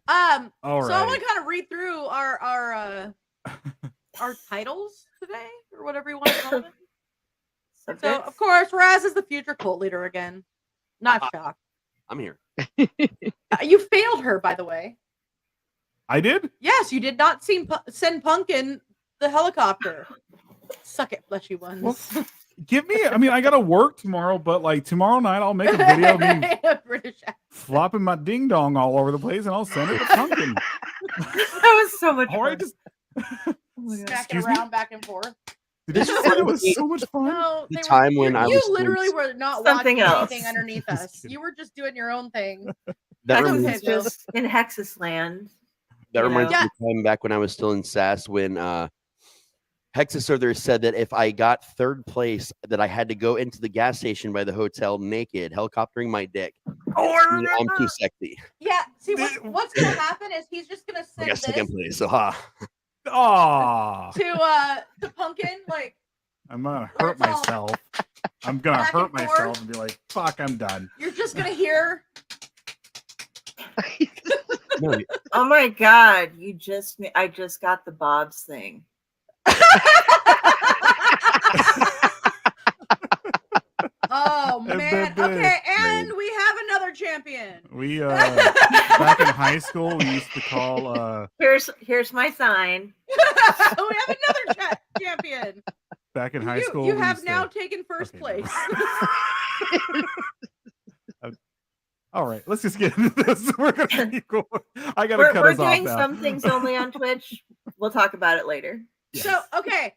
S1: All
S2: So I
S1: right.
S2: want to kind of read through our titles today, or whatever you want to call it. So
S5: Subjects.
S2: of course, Raz is the future cult leader again. Not shocked.
S3: I'm here.
S2: You failed her, by the way.
S1: I did?
S2: Yes, you did not send Pumpkin the helicopter. Suck it, fleshy ones.
S1: Well, give me. I mean, I gotta work tomorrow, but like tomorrow night, I'll make a video of me
S2: British accent.
S1: flopping my ding dong all over the place, and I'll send it to Pumpkin.
S5: That was so much
S1: All right,
S5: fun.
S1: just
S5: Oh my God.
S2: Smacking
S1: Excuse me?
S2: around back and forth.
S1: did you say it was so much fun?
S2: No,
S3: The
S2: they
S3: time when I
S2: you
S3: was
S2: literally
S3: doing
S2: were not
S5: something
S2: watching
S5: else.
S2: anything underneath
S1: Just
S2: us.
S1: kidding.
S2: You were just doing your own thing.
S3: That
S2: That's
S3: reminds,
S2: okay, Bill.
S5: Just in Hexus land.
S3: that reminds
S2: Yeah.
S3: me of the time back when I was still in SAS when Hexasurther said that if I got third place, that I had to go into the gas station by the hotel naked, helicoptering my dick.
S1: Oh, I
S3: I'm
S1: remember.
S3: too sexy.
S2: Yeah, see what's gonna happen is he's just gonna
S3: I
S2: send
S3: got
S2: this
S3: second place. So ha.
S1: Aw,
S2: to Pumpkin, like
S1: I'm gonna hurt myself. I'm gonna
S2: Back
S1: hurt
S2: and forth.
S1: myself and be like, "Fuck, I'm done."
S2: you're just gonna hear.
S3: No,
S5: Oh my God! I just got the Bob's thing.
S2: Oh man. Okay, and we have another champion.
S1: We back in high school, we used to call
S5: Here's my sign.
S2: We have another champion.
S1: back in high school.
S2: You
S1: we
S2: have
S1: used
S2: now
S1: to-
S2: taken first
S1: Okay,
S2: place.
S1: All right, let's just get into this. We're gonna keep going. I gotta
S5: We're,
S1: cut
S5: we're
S1: us off
S5: doing
S1: now.
S5: some things only on Twitch. We'll talk about it later.
S1: Yes.
S2: So, okay,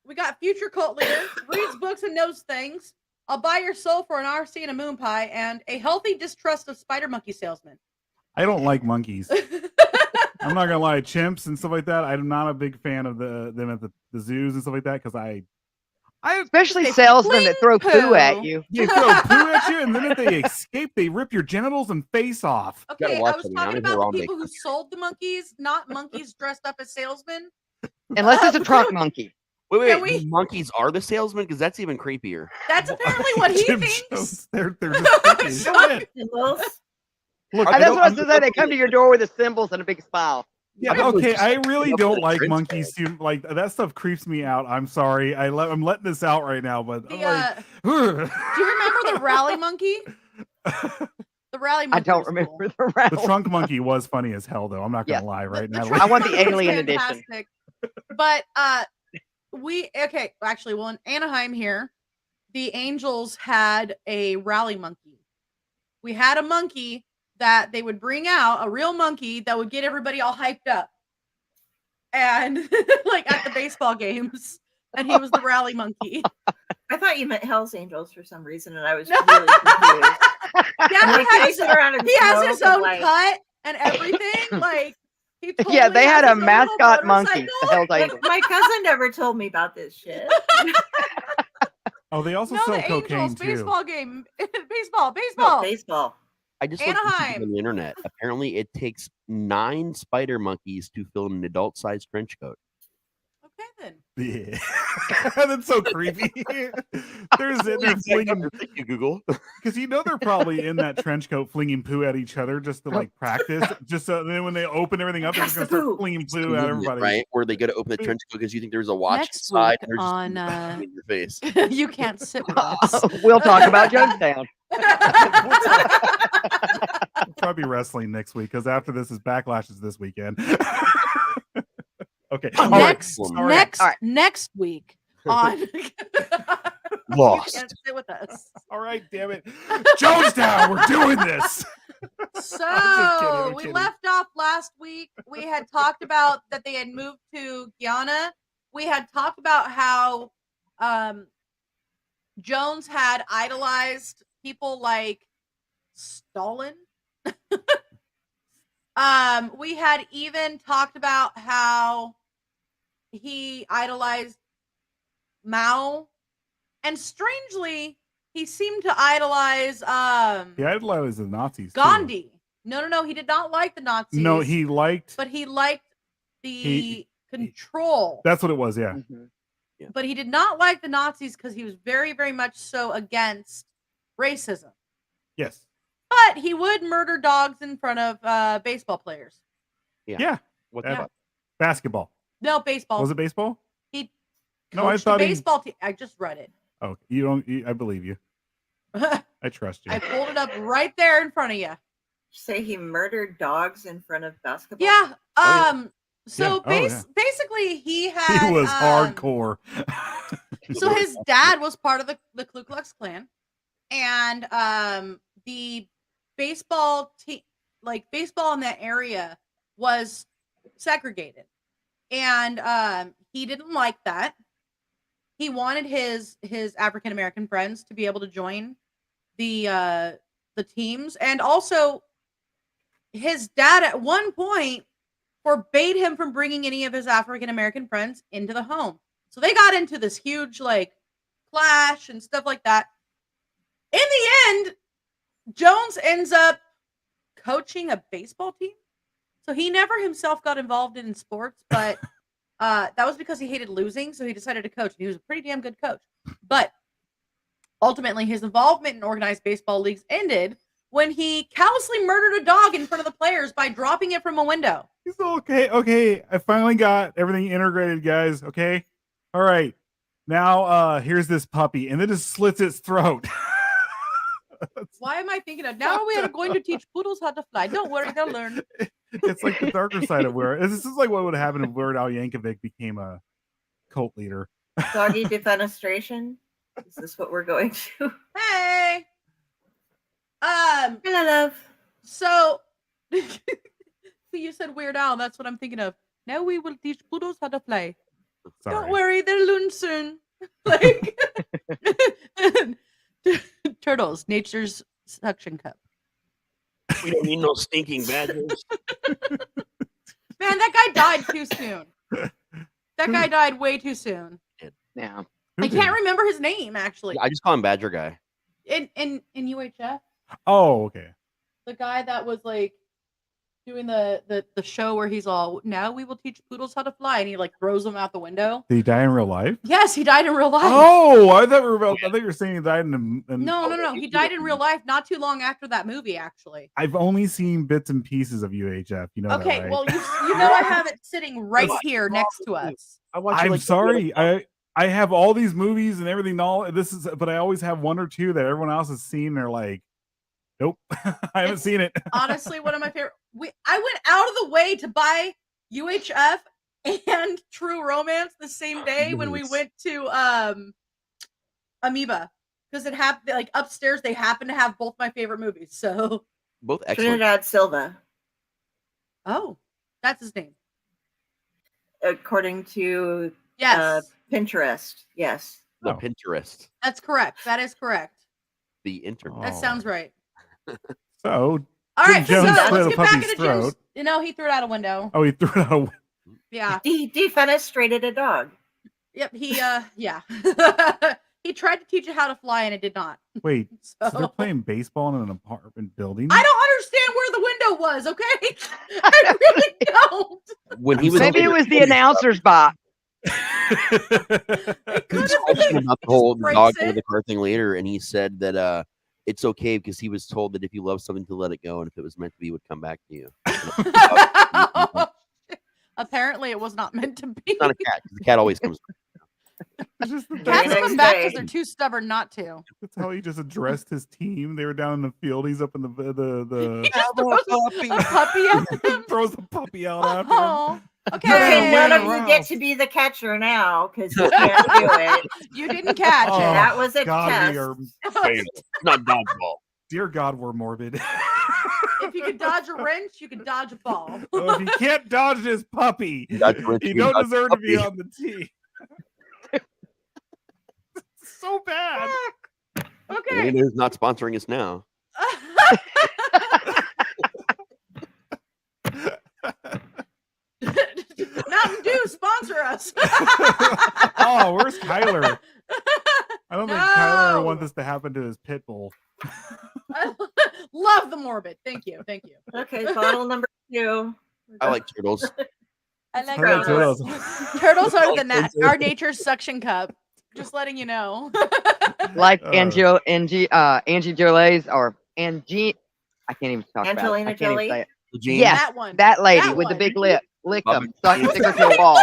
S2: we got future cult leader, reads books and knows things. I'll buy your soul for an RC and a moon pie, and a healthy distrust of spider monkey salesmen.
S1: I don't like monkeys. I'm not gonna lie, chimps and stuff like that. I'm not a big fan of them at the zoos and stuff like that because I
S4: Especially
S2: They
S4: salesmen that throw
S2: fling
S4: poo at
S2: poo.
S4: you.
S1: they throw poo at you, and then if they escape, they rip your genitals and face off.
S2: Okay, I
S3: watch
S2: was
S3: them,
S2: talking
S3: I'm here
S2: about
S3: all
S2: the
S3: day.
S2: people who sold the monkeys, not monkeys dressed up as salesmen.
S4: Unless it's a trunk monkey.
S3: wait,
S2: Can we-
S3: these monkeys are the salesmen because that's even creepier.
S2: That's apparently what he
S1: Chimp
S2: thinks.
S1: shows, they're just creepy.
S2: So-
S1: Go ahead.
S5: Symbols.
S1: Look,
S3: I
S4: That's
S3: don't
S4: what I was going to say. They come to your door with the symbols and a big smile.
S1: Yeah,
S3: I was
S1: okay.
S3: just
S1: I really
S3: up
S1: don't
S3: with
S1: like
S3: Prince
S1: monkeys too. Like that stuff creeps me out. I'm sorry. I'm letting this out right now, but
S2: The,
S1: I'm like,
S2: do you remember the rally monkey? The rally monkey.
S4: I don't
S2: was
S4: remember
S2: cool.
S4: the round.
S1: the trunk monkey was funny as hell, though. I'm not gonna
S4: Yeah.
S1: lie, right
S2: The
S1: now.
S2: trunk
S4: I want the
S2: monkey was
S4: alien edition.
S2: fantastic. But actually, well, in Anaheim here, the Angels had a rally monkey. We had a monkey that they would bring out, a real monkey that would get everybody all hyped up. And like at the baseball games. And he was the rally monkey.
S5: I thought you meant Hell's Angels for some reason, and I was really confused.
S2: Yeah,
S5: Like, they sit around and
S2: he has his
S5: smoke and,
S2: own
S5: like,
S2: cut and everything. Like he totally
S4: Yeah, they had
S2: has
S4: a
S2: his own
S4: mascot
S2: little
S4: monkey. The
S2: motorcycle.
S4: Hell's
S5: like,
S4: Angels.
S5: my cousin never told me about this shit.
S1: Oh, they also
S2: No,
S1: sell
S2: the
S1: cocaine
S2: Angels
S1: too.
S2: baseball game. baseball.
S5: Oh, baseball.
S3: I just looked this up
S2: Anaheim.
S3: on the internet. Apparently, it takes 9 spider monkeys to fill an adult-sized trench coat.
S2: Okay then.
S1: Yeah. That's so creepy. They're flinging
S3: Thank you, Google.
S1: because they're probably in that trench coat flinging poo at each other just to like practice. Just so then when they open everything up, they're just gonna
S5: Pass the
S1: start
S5: poo.
S1: flinging
S3: It's
S1: poo
S3: the
S1: at
S3: movement,
S1: everybody.
S3: right? Where they go to open the trench coat because you think there's a watch
S2: Next
S3: inside.
S2: week
S3: And there's just
S2: on,
S3: in your face.
S2: You can't sit with us.
S4: We'll talk about Jonestown.
S1: We'll probably be wrestling next week because after this is Backlash is this weekend. Okay. All right.
S2: next
S1: Sorry.
S2: next
S4: All right.
S2: next week on You
S3: Lost.
S2: can't sit with us.
S1: All right, damn it. Jonestown, we're doing this.
S2: So we left off last week. We had talked about that they had moved to Guyana. We had talked about how Jones had idolized people like Stalin. We had even talked about how he idolized Mao, and strangely, he seemed to idolize
S1: He idolized the Nazis.
S2: Gandhi.
S1: Too.
S2: No, he did not like the Nazis.
S1: No, he liked,
S2: but he liked the control.
S1: That's what it was, yeah.
S4: Mhm.
S3: Yeah.
S2: But he did not like the Nazis because he was very, very much so against racism.
S1: Yes.
S2: But he would murder dogs in front of baseball players.
S1: Yeah.
S3: What
S2: Yeah.
S3: the fuck?
S1: Basketball.
S2: No, baseball.
S1: Was it baseball?
S2: He
S1: No, I
S2: coached
S1: thought
S2: a
S1: he-
S2: baseball team. I just read it.
S1: Oh, you don't. I believe you. I trust you.
S2: I pulled it up right there in front of you.
S5: Say he murdered dogs in front of basketball.
S2: Yeah.
S3: Oh,
S2: So
S1: Yeah. Oh, yeah.
S2: basically, he had.
S1: He was hardcore.
S2: So his dad was part of the Ku Klux Klan, and the baseball team, like baseball in that area, was segregated, and he didn't like that. He wanted his African American friends to be able to join the teams, and also his dad at one point forbade him from bringing any of his African American friends into the home. So they got into this huge like clash and stuff like that. In the end, Jones ends up coaching a baseball team. So he never himself got involved in sports, but that was because he hated losing. So he decided to coach. And he was a pretty damn good coach. But ultimately, his involvement in organized baseball leagues ended when he callously murdered a dog in front of the players by dropping it from a window.
S1: He's okay. I finally got everything integrated, guys. Okay. All right. Now here's this puppy, and then just slits its throat.
S2: Why am I thinking of now we are going to teach poodles how to fly? Don't worry, they'll learn.
S1: It's like the darker side of where this is like what would happen if Weird Al Yankovic became a cult leader.
S5: Doggy defenestration. Is this what we're going to?
S2: Hey.
S5: Hello, love.
S2: So you said Weird Al, that's what I'm thinking of. Now we will teach poodles how to fly.
S1: Sorry.
S2: Don't worry, they'll learn soon. Like turtles, nature's suction cup.
S3: We don't need no stinking badgers.
S2: Man, that guy died too soon. That guy died way too soon.
S4: Yeah.
S2: I can't remember his name actually.
S3: I just call him Badger Guy.
S2: In UHF,
S1: Oh, okay.
S2: the guy that was like doing the show where he's all, now we will teach poodles how to fly, and he like throws them out the window.
S1: Did he die in real life?
S2: Yes, he died in real life.
S1: Oh, I thought you were saying he died in.
S2: No. He died in real life not too long after that movie, actually.
S1: I've only seen bits and pieces of UHF. You know
S2: Okay,
S1: that, right?
S2: well, you know I have it sitting right here next to us.
S1: I'm sorry. I have all these movies and everything. But I always have one or two that everyone else has seen. They're like, nope, I haven't seen it.
S2: Honestly, one of my favorite. I went out of the way to buy UHF and True Romance the same day when we went to Amoeba, because it happened like upstairs. They happen to have both my favorite movies. So
S3: Both excellent.
S5: Trinidad Silva,
S2: oh, that's his name.
S5: according to
S2: Yes,
S5: Pinterest. Yes.
S3: The
S1: Oh.
S3: Pinterest.
S2: that's correct. That is correct.
S3: The internet.
S2: That sounds right.
S1: So,
S2: All right, so
S1: Jones
S2: let's
S1: slit a
S2: get back
S1: puppy's
S2: into Jones.
S1: throat.
S2: You know, he threw it out a window.
S1: Oh, he threw it out.
S2: Yeah.
S5: Defenestrated a dog.
S2: Yep. He yeah. He tried to teach it how to fly and it did not.
S1: Wait, so they're
S2: So
S1: playing baseball in an apartment building?
S2: I don't understand where the window was, okay? I really don't.
S3: When he was
S4: Maybe it was the announcer's box.
S3: He was talking about the whole
S2: Breaks
S3: dog
S2: it.
S3: over the car thing later, and he said that it's okay because he was told that if you love something to let it go, and if it was meant to be, it would come back to you.
S2: Apparently, it was not meant to be.
S3: Not a cat. 'Cause the cat always comes back.
S1: It's just the
S2: Cats
S5: next
S2: come back
S5: day.
S2: because they're too stubborn not to.
S1: That's how he just addressed his team. They were down in the field. He's up in the
S2: He just throws a puppy at them.
S1: throws the puppy out after him.
S2: Oh,
S5: Okay,
S2: okay.
S5: none of
S1: Around.
S5: you get to be the catcher now because you can't do it.
S2: You didn't catch
S1: Oh,
S2: it.
S5: That was a
S1: God,
S5: test.
S1: we are,
S3: Fatal. Not dodgeball.
S1: dear God, we're morbid.
S2: if you could dodge a wrench, you could dodge a ball.
S1: Well, if you can't dodge this puppy, you don't deserve to be on the team. So bad.
S2: Okay.
S3: It's not sponsoring us now.
S2: Mountain Dew, sponsor us.
S1: Oh, where's Kyler? I don't think Kyler wants this to happen to his pit bull.
S2: I love the morbid. Thank you.
S5: Okay, bottle number 2.
S3: I like turtles.
S2: I like
S5: turtles.
S2: Turtles are our nature's suction cup. Just letting you know.
S4: Like Angie Jolie's or Angie. I can't even talk
S5: Angelina
S4: about it. I can't even
S5: Jolie?
S4: say it.
S3: Yes,
S2: that one.
S4: That lady
S2: That
S4: with the
S2: one.
S4: big lip. Lick
S3: Love
S4: them.
S3: it.
S4: So I can stick her to the wall.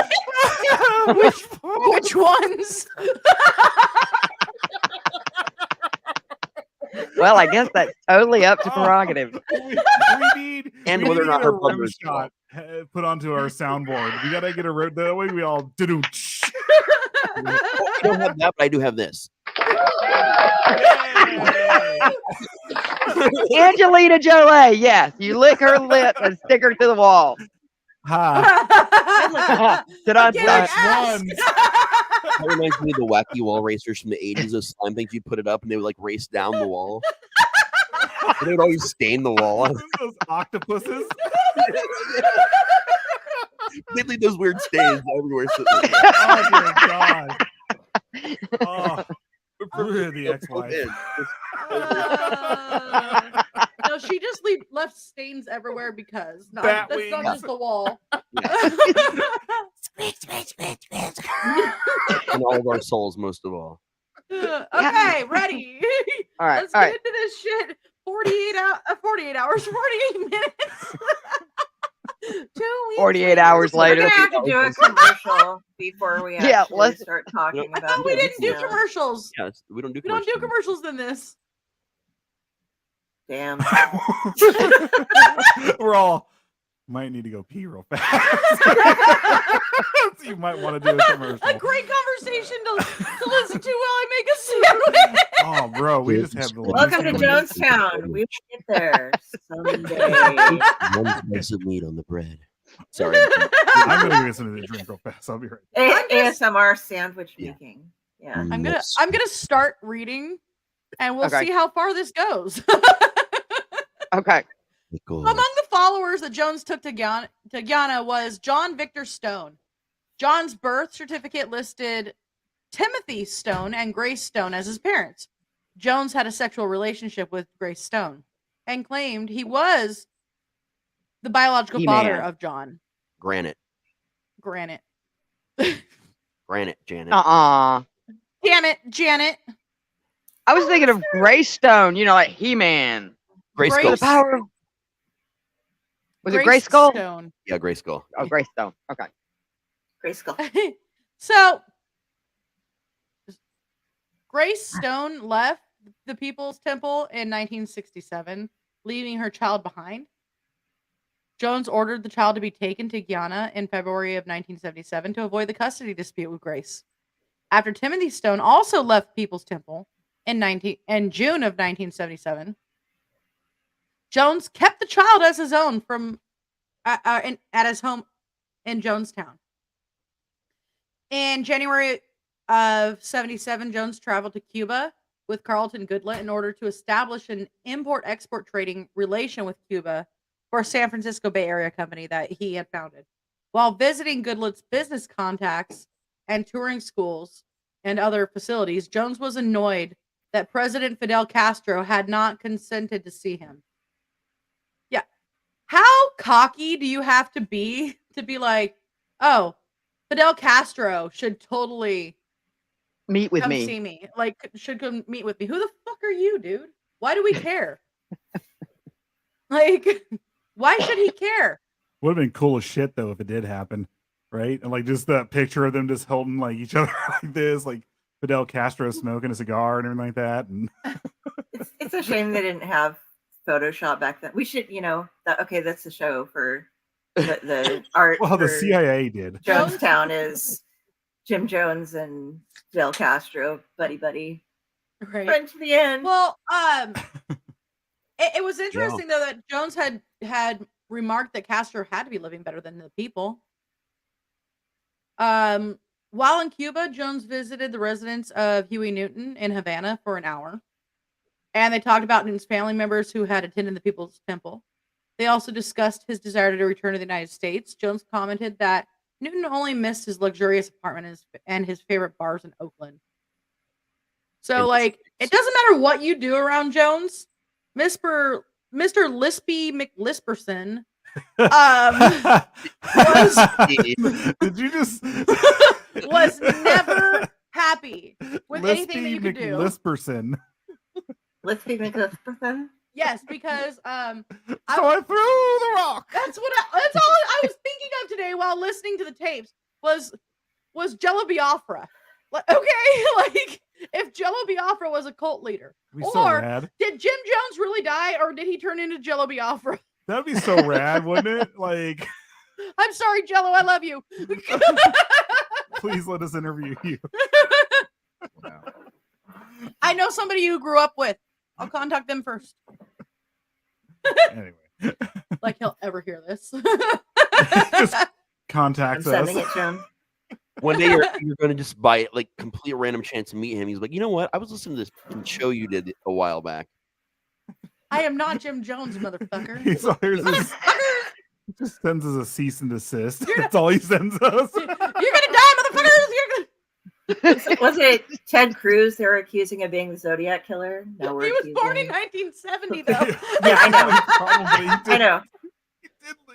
S2: Which ones?
S4: Well, I guess that's totally up to prerogative.
S1: We need
S3: whether or not her
S1: a
S3: brother
S1: rim
S3: is
S1: shot put onto our soundboard. We gotta get a rim. That way we all do.
S3: I don't have that, but I do have this.
S4: Angelina Jolie, yes. You lick her lip and stick her to the wall.
S1: Ha.
S4: Did I
S2: Get
S4: say?
S2: it out.
S3: That reminds me of the wacky wall racers from the 80s. Those slime things you put it up and they would like race down the wall. They would always stain the wall.
S1: Those octopuses.
S3: They leave those weird stains everywhere.
S1: Oh my god. Oh, the ex-wife.
S2: No, she just left stains everywhere because that's
S1: Batwing.
S2: not just the wall.
S3: In all of our souls, most of all.
S2: Okay, ready.
S4: All right,
S2: Let's
S4: all
S2: get
S4: right.
S2: into this shit. 48 hours, 48 minutes. 2 weeks.
S4: 48 hours
S5: We're
S4: later.
S5: gonna have to do a commercial before we
S4: Yeah,
S5: actually
S4: let's-
S5: start talking
S2: I
S5: about
S2: thought we
S5: this,
S2: didn't do
S5: you know.
S2: commercials.
S3: Yes, we don't do
S2: We don't do
S3: commercials.
S2: commercials in this.
S5: Damn.
S1: We're all might need to go pee real fast. So you might want to do a commercial.
S2: A great conversation to listen to while I make a sandwich.
S1: Oh, bro, we just have the
S5: Welcome to
S1: least-
S5: Jonestown. We will get there someday.
S3: One slice of meat on the bread. Sorry.
S1: I'm gonna get something to drink real fast. I'll be right back.
S5: ASMR sandwich
S3: Yeah.
S5: making. Yeah.
S2: I'm gonna start reading, and we'll
S4: Okay.
S2: see how far this goes.
S4: Okay.
S2: Among the followers that Jones took to Guyana was John Victor Stone. John's birth certificate listed Timothy Stone and Grace Stone as his parents. Jones had a sexual relationship with Grace Stone and claimed he was the biological
S4: He-Man.
S2: father of John.
S3: Granite,
S2: Janet.
S3: Janet.
S2: Damn it, Janet.
S4: I was thinking of Greystone, like He-Man.
S3: Gray
S2: Grace-
S3: Skull.
S4: The power. Was it
S2: Grace
S4: Grayskull?
S2: Stone.
S3: Yeah, Gray Skull.
S4: Oh, Greystone. Okay.
S5: Grayskull.
S2: So, Grace Stone left the People's Temple in 1967, leaving her child behind. Jones ordered the child to be taken to Guyana in February of 1977 to avoid the custody dispute with Grace. After Timothy Stone also left People's Temple in June of 1977, Jones kept the child as his own at his home in Jonestown. In January of 77, Jones traveled to Cuba with Carlton Goodlet in order to establish an import-export trading relation with Cuba for a San Francisco Bay Area company that he had founded. While visiting Goodlet's business contacts and touring schools and other facilities, Jones was annoyed that President Fidel Castro had not consented to see him. Yeah. How cocky do you have to be like, oh, Fidel Castro should totally
S4: Meet with
S2: come
S4: me.
S2: see me. Like, should come meet with me. Who the fuck are you, dude? Why do we care? Like, why should he care?
S1: Would have been cool as shit though if it did happen, right? And like just that picture of them just holding like each other like this, like Fidel Castro smoking a cigar and everything like that. And
S5: It's a shame they didn't have Photoshop back then. We should, that's the show for the art.
S1: well, the
S5: for
S1: CIA did.
S5: Jonestown is Jim Jones and Fidel Castro, buddy,
S2: Right.
S5: friend to the end.
S2: Well, It was interesting though that Jones had remarked that Castro had to be living better than the people. While in Cuba, Jones visited the residence of Huey Newton in Havana for an hour, and they talked about Newton's family members who had attended the People's Temple. They also discussed his desire to return to the United States. Jones commented that Newton only missed his luxurious apartment and his favorite bars in Oakland. So, like, it doesn't matter what you do around Jones, Mr. Lispy McLisperson
S1: did you just
S2: was never happy with anything that you could do.
S1: Lisperson.
S5: Lispy McLisperson.
S2: Yes, because
S1: so I threw the rock.
S2: That's all I was thinking of today while listening to the tapes was Jello Biafra. Okay, like if Jello Biafra was a cult leader, or did Jim Jones really die, or did he turn into Jello Biafra?
S1: That'd be so rad, wouldn't it? Like,
S2: I'm sorry, Jello, I love you.
S1: Please let us interview you.
S3: Wow.
S2: I know somebody you grew up with. I'll contact them first.
S1: Anyway,
S2: like he'll ever hear this.
S1: Just contacts us.
S5: Sending it to him.
S3: One day you're going to just by like complete random chance to meet him. He's like, you know what? I was listening to this show you did a while back.
S2: I am not Jim Jones, motherfucker.
S1: He just sends us a cease and desist. That's all he sends us.
S2: You're gonna die, motherfuckers.
S5: Was it Ted Cruz they were accusing of being the Zodiac killer? No,
S2: he was born in 1970, though.
S5: Yeah, I know. I know.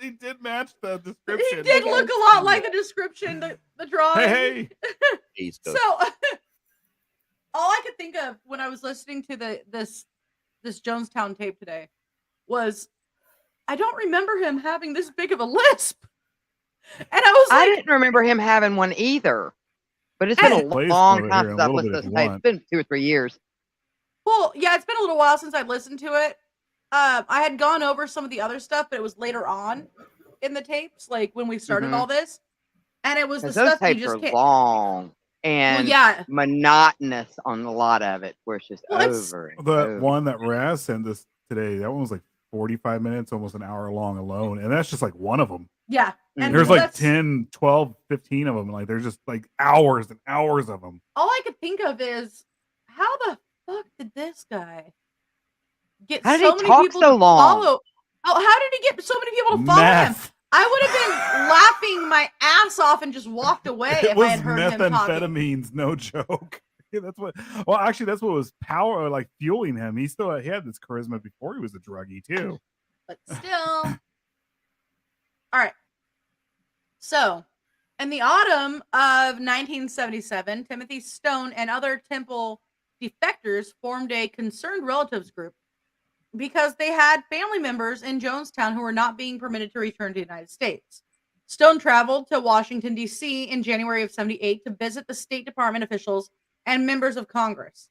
S1: He did match the description.
S2: He did look a lot like the description, the drawing.
S1: Hey.
S2: So, all I could think of when I was listening to this Jonestown tape today was, I don't remember him having this big of a lisp. And I was like,
S4: I didn't remember him having one either. But it's been a long time since I've listened to this tape. It's been 2 or 3 years.
S2: Well, yeah, it's been a little while since I listened to it. I had gone over some of the other stuff, but it was later on in the tapes, like when we started all this. And it was the stuff
S4: those
S2: you
S4: tapes
S2: just
S4: are long and monotonous on a lot of it, where it's just over and over.
S1: One that Raz sent us today, that one was like 45 minutes, almost an hour long alone. And that's just like one of them.
S2: Yeah.
S1: And there's like 10, 12, 15 of them. Like there's just like hours and hours of them.
S2: All I could think of is, how the fuck did this guy get
S4: how
S2: so
S4: did he
S2: many
S4: talk
S2: people
S4: so
S2: to
S4: long?
S2: follow? Oh, how did he get so many people to follow him? I would have been laughing my ass off and just walked away if I had heard him talking.
S1: Methamphetamines, no joke. That's what. Well, actually, that's what was fueling him. He had this charisma before he was a druggie too.
S2: But still, all right. So, in the autumn of 1977, Timothy Stone and other temple defectors formed a concerned relatives group because they had family members in Jonestown who were not being permitted to return to the United States. Stone traveled to Washington, D.C. in January of 78 to visit the State Department officials and members of Congress,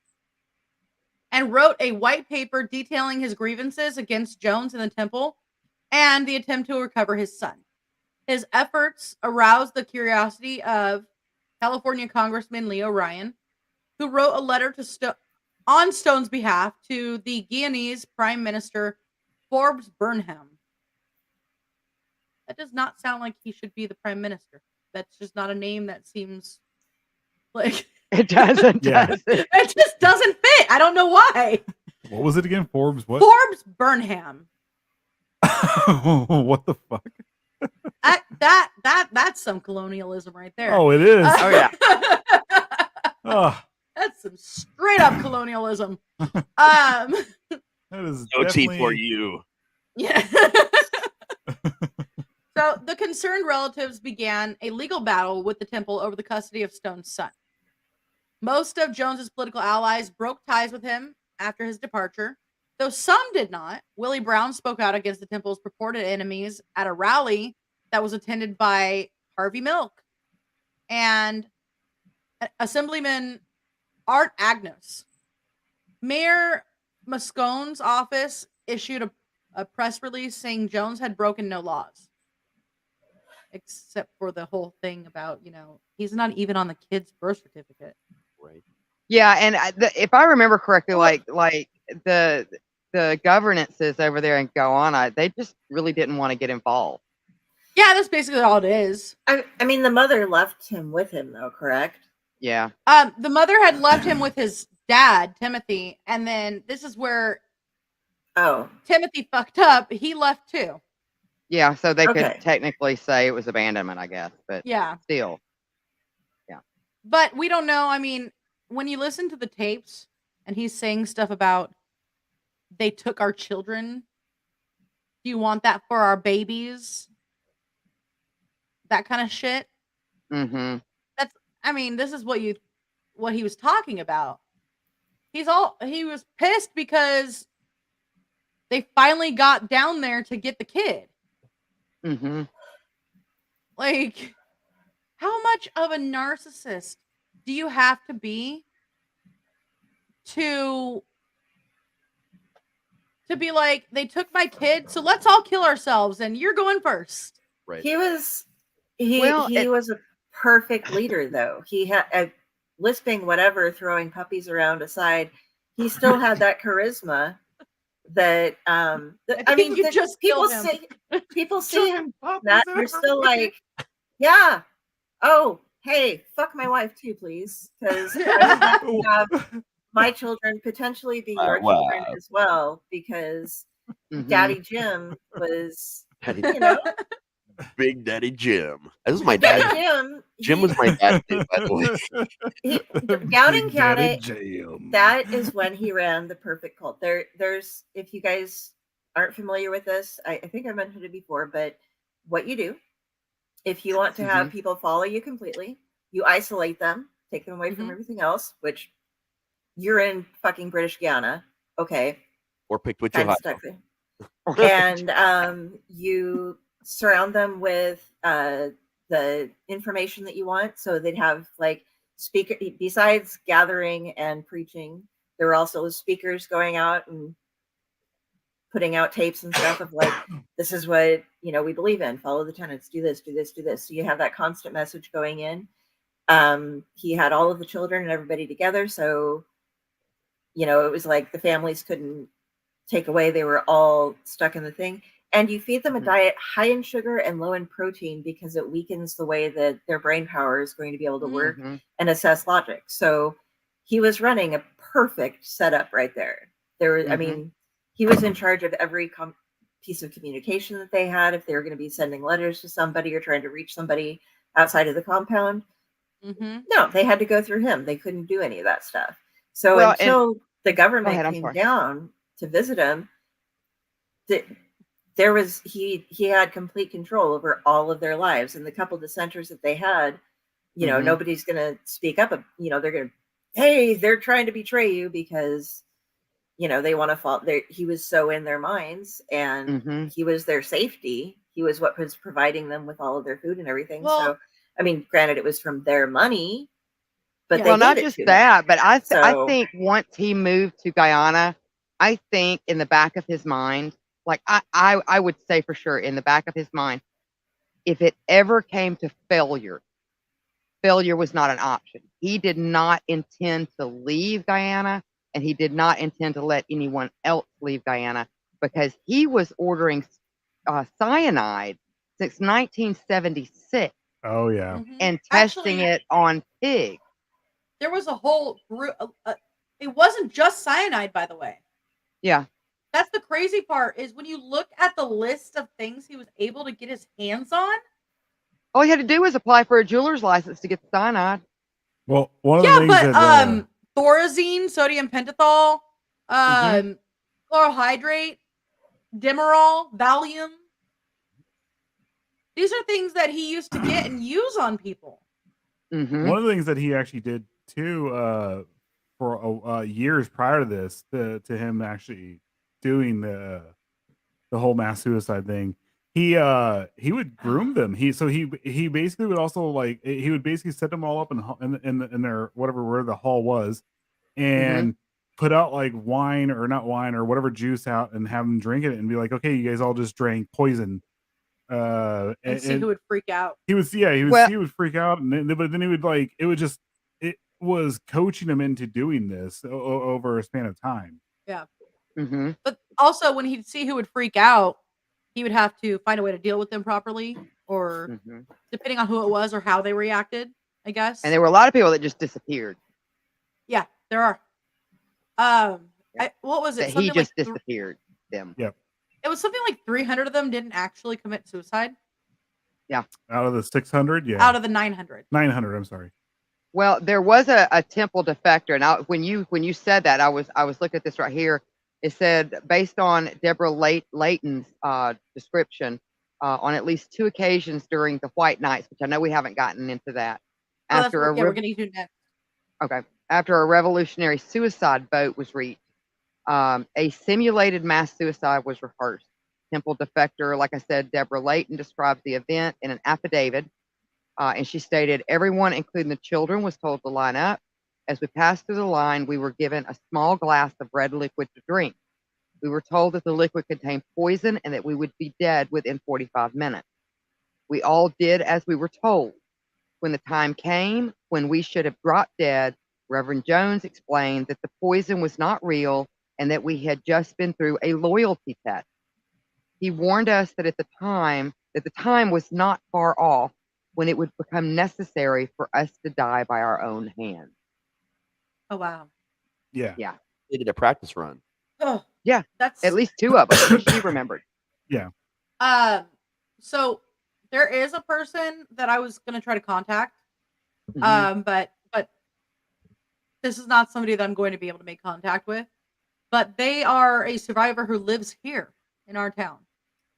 S2: and wrote a white paper detailing his grievances against Jones and the temple and the attempt to recover his son. His efforts aroused the curiosity of California Congressman Leo Ryan, who wrote a letter on Stone's behalf to the Guyanese Prime Minister Forbes Burnham. That does not sound like he should be the Prime Minister. That's just not a name that seems like...
S4: It doesn't.
S2: It just doesn't fit. I don't know why.
S1: What was it again? Forbes what?
S2: Forbes Burnham.
S1: What the fuck?
S2: That's some colonialism right there.
S1: Oh, it is.
S4: Oh yeah.
S2: That's some straight up colonialism.
S1: That is
S3: no tea
S1: definitely...
S3: for you.
S2: Yeah. So the concerned relatives began a legal battle with the temple over the custody of Stone's son. Most of Jones's political allies broke ties with him after his departure, though some did not. Willie Brown spoke out against the temple's purported enemies at a rally that was attended by Harvey Milk and Assemblyman Art Agnos. Mayor Moscone's office issued a press release saying Jones had broken no laws, except for the whole thing about, he's not even on the kid's birth certificate.
S3: Right.
S4: Yeah, and if I remember correctly, like the the governances over there in Guyana, they just really didn't want to get involved.
S2: Yeah, that's basically all it is.
S5: I mean, the mother left him with him, though, correct?
S4: Yeah.
S2: The mother had left him with his dad, Timothy, and then this is where Timothy fucked up. He left too.
S4: Yeah, so they could technically say it was abandonment, I guess, but
S2: yeah,
S4: still.
S2: Yeah. But we don't know. I mean, when you listen to the tapes and he's saying stuff about they took our children. Do you want that for our babies? That kind of shit.
S4: Mm-hmm.
S2: I mean, this is what he was talking about. He was pissed because they finally got down there to get the kid.
S4: Mm-hmm.
S2: Like, how much of a narcissist do you have to be to be like, they took my kid, so let's all kill ourselves, and you're going first.
S3: Right.
S5: He was a perfect leader, though. He had lisping, whatever, throwing puppies around aside. He still had that charisma that I mean,
S2: you just
S5: people see him that you're still like, yeah, oh, hey, fuck my wife too, please, because I would like to have my children potentially be your children as well, because Daddy Jim was, you know,
S3: Big Daddy Jim. This is my dad. Jim was my dad, by the way.
S5: Down in County, that is when he ran the perfect cult. There's, if you guys aren't familiar with this, I think I mentioned it before, but what you do, if you want to have people follow you completely, you isolate them, take them away from everything else, which you're in fucking British Guiana, okay?
S3: Or picked with your
S5: and you surround them with the information that you want. So they'd have like speaker, besides gathering and preaching, there were also speakers going out and putting out tapes and stuff of like, this is what, you know, we believe in, follow the tenets, do this, do this, do this. So you have that constant message going in. He had all of the children and everybody together. So, you know, it was like the families couldn't take away. They were all stuck in the thing. And you feed them a diet high in sugar and low in protein because it weakens the way that their brain power is going to be able to work and assess logic. So he was running a perfect setup right there. I mean, he was in charge of every piece of communication that they had. If they were going to be sending letters to somebody or trying to reach somebody outside of the compound, no, they had to go through him. They couldn't do any of that stuff. So until the government came down to visit him, there was he had complete control over all of their lives. And the couple dissenters that they had, you know, nobody's going to speak up. You know, they're going to, hey, they're trying to betray you because, you know, they want to fall. He was so in their minds, and he was their safety. He was what was providing them with all of their food and everything. Well, so, I mean, granted, it was from their money, but
S4: well, not just that, but I think once he moved to Guyana, I think in the back of his mind, like I would say for sure in the back of his mind, if it ever came to failure was not an option. He did not intend to leave Guyana, and he did not intend to let anyone else leave Guyana, because he was ordering cyanide since 1976.
S1: Oh, yeah.
S4: And testing it on pigs.
S2: There was a whole group. It wasn't just cyanide, by the way.
S4: Yeah.
S2: That's the crazy part, is when you look at the list of things he was able to get his hands on.
S4: All he had to do was apply for a jeweler's license to get the cyanide.
S1: Well, one of the things that...
S2: thorazine, sodium pentothal, chlorohydrate, Demerol, Valium. These are things that he used to get and use on people.
S1: One of the things that he actually did too, for years prior to this, to him actually doing the whole mass suicide thing, he would groom them. He basically would also, like, he would basically set them all up in their where the hall was, and put out like wine or not wine or whatever juice out and have them drink it and be like, okay, you guys all just drank poison.
S2: And see who would freak out.
S1: He would freak out, but then he would, like, it was coaching him into doing this over a span of time.
S2: Yeah.
S4: Mm-hmm.
S2: But also, when he'd see who would freak out, he would have to find a way to deal with them properly, or
S4: Mm-hmm.
S2: depending on who it was or how they reacted, I guess.
S4: And there were a lot of people that just disappeared.
S2: Yeah, there are. What was it?
S4: That he
S2: Something
S4: just
S2: like
S4: disappeared them.
S1: Yep.
S2: it was something like 300 of them didn't actually commit suicide.
S1: Out of the 600, yeah.
S2: Out of the 900.
S1: 900. I'm sorry.
S4: Well, there was a temple defector. Now, when you said that, I was looking at this right here. It said, based on Deborah Layton's description, on at least 2 occasions during the White Nights, which I know we haven't gotten into that.
S2: We're going to do next.
S4: Okay. After a revolutionary suicide boat was reached, a simulated mass suicide was rehearsed. Temple defector, like I said, Deborah Layton described the event in an affidavit, and she stated, everyone, including the children, was told to line up. As we passed through the line, we were given a small glass of red liquid to drink. We were told that the liquid contained poison and that we would be dead within 45 minutes. We all did as we were told. When the time came when we should have dropped dead, Reverend Jones explained that the poison was not real and that we had just been through a loyalty test. He warned us that the time was not far off when it would become necessary for us to die by our own hands.
S2: Oh, wow.
S1: Yeah.
S4: Yeah.
S3: They did a practice run.
S2: Oh,
S4: Yeah.
S2: that's
S4: At least 2 of them. She remembered.
S1: Yeah.
S2: So there is a person that I was going to try to contact.
S4: Mhm.
S2: But this is not somebody that I'm going to be able to make contact with. But they are a survivor who lives here in our town.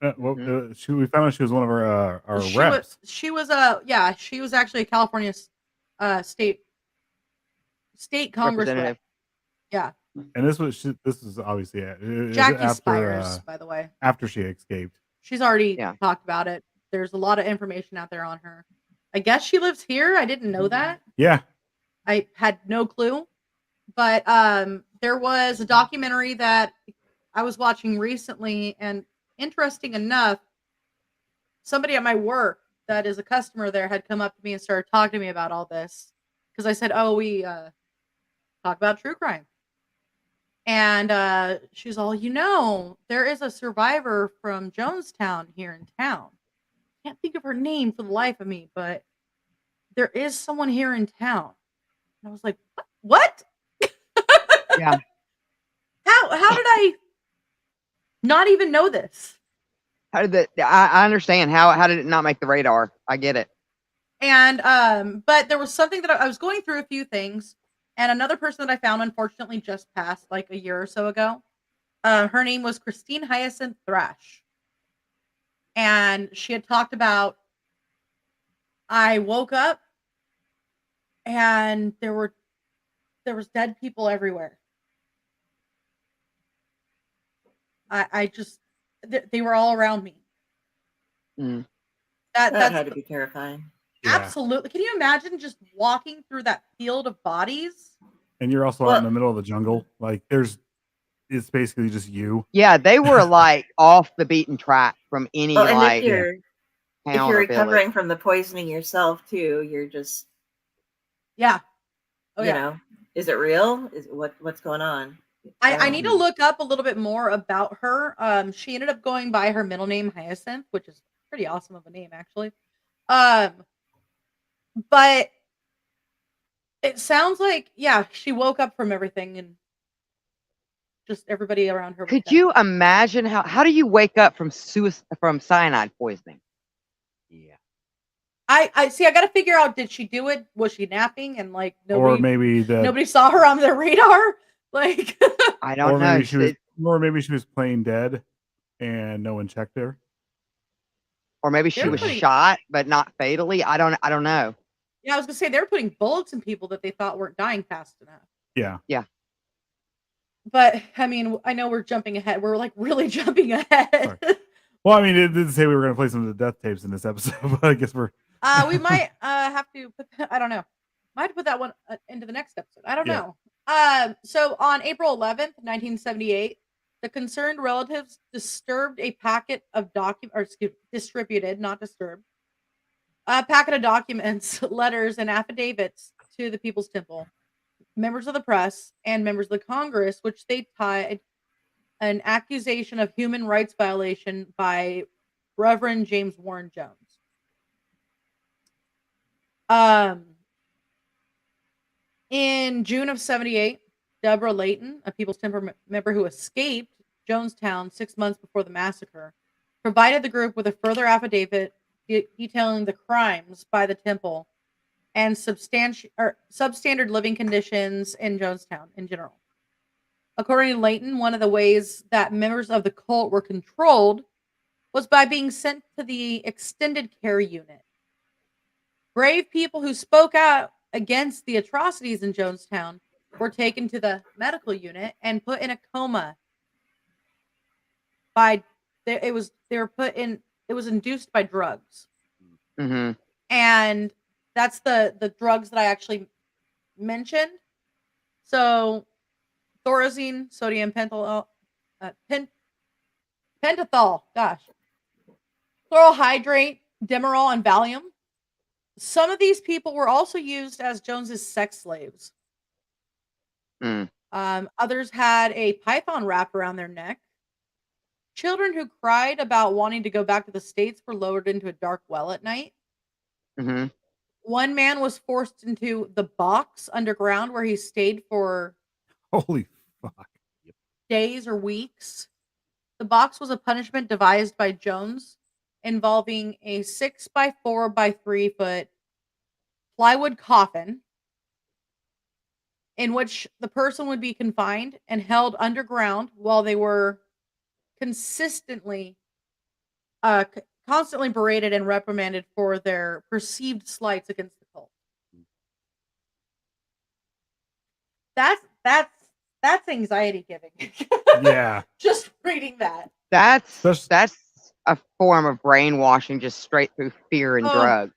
S1: We found out she was one of our reps.
S2: She was actually a California state congress rep. Yeah.
S1: And this is obviously
S2: Jackie
S1: after,
S2: Spires, by the way.
S1: after she escaped.
S2: She's already talked about it. There's a lot of information out there on her. I guess she lives here. I didn't know that.
S1: Yeah.
S2: I had no clue. But there was a documentary that I was watching recently, and interesting enough, somebody at my work that is a customer there had come up to me and started talking to me about all this. Because I said, we talk about true crime. And she's all, there is a survivor from Jonestown here in town. Can't think of her name for the life of me, but there is someone here in town. And I was like, what?
S4: Yeah.
S2: How did I not even know this?
S4: How did I understand how did it not make the radar? I get it.
S2: And but there was something that I was going through a few things, and another person that I found unfortunately just passed like a year or so ago. Her name was Christine Hyacinth Thrash. And she had talked about, I woke up and there was dead people everywhere. They were all around me.
S4: Mm.
S5: That had to be terrifying.
S2: Absolutely. Can you imagine just walking through that field of bodies?
S1: And you're also out in the middle of the jungle. Like it's basically just you.
S4: Yeah, they were like off the beaten track from any
S5: if you're recovering from the poisoning yourself too, you're just is it real? What's going on?
S2: I need to look up a little bit more about her. She ended up going by her middle name Hyacinth, which is pretty awesome of a name actually. But it sounds like she woke up from everything and just everybody around her.
S4: Could you imagine how do you wake up from cyanide poisoning?
S3: Yeah.
S2: I see. I got to figure out, did she do it? Was she napping and like nobody saw her on the radar? Like
S4: I don't know.
S1: Or maybe she was playing dead and no one checked her.
S4: Or maybe she was shot, but not fatally. I don't know.
S2: Yeah, I was gonna say they're putting bullets in people that they thought weren't dying fast enough.
S1: Yeah.
S4: Yeah.
S2: But I mean, I know we're jumping ahead. We're like really jumping ahead.
S1: Well, I mean, it didn't say we were going to play some of the death tapes in this episode, but I guess we're.
S2: We might have to put. I don't know. Might have to put that one into the next episode. I don't know. So on April 11th, 1978, the concerned relatives disturbed a packet of distributed, not disturbed, a packet of documents, letters, and affidavits to the People's Temple, members of the press, and members of the Congress, which they tied an accusation of human rights violation by Reverend James Warren Jones. In June of 78, Deborah Layton, a People's Temple member who escaped Jonestown 6 months before the massacre, provided the group with a further affidavit detailing the crimes by the temple and substandard living conditions in Jonestown in general. According to Layton, one of the ways that members of the cult were controlled was by being sent to the extended care unit. Brave people who spoke out against the atrocities in Jonestown were taken to the medical unit and put in a coma. It was induced by drugs.
S4: Mm-hmm.
S2: And that's the drugs that I actually mentioned. So thorazine, sodium pentothal, chloral hydrate, Demerol, and Valium. Some of these people were also used as Jones's sex slaves. Others had a python wrapped around their neck. Children who cried about wanting to go back to the States were lowered into a dark well at night.
S4: Mm-hmm.
S2: One man was forced into the box underground where he stayed for
S1: holy fuck
S2: days or weeks. The box was a punishment devised by Jones, involving a 6 by 4 by 3 foot plywood coffin in which the person would be confined and held underground while they were constantly berated and reprimanded for their perceived slights against the cult. That's anxiety giving.
S1: Yeah.
S2: Just reading that.
S4: That's a form of brainwashing, just straight through fear and drugs.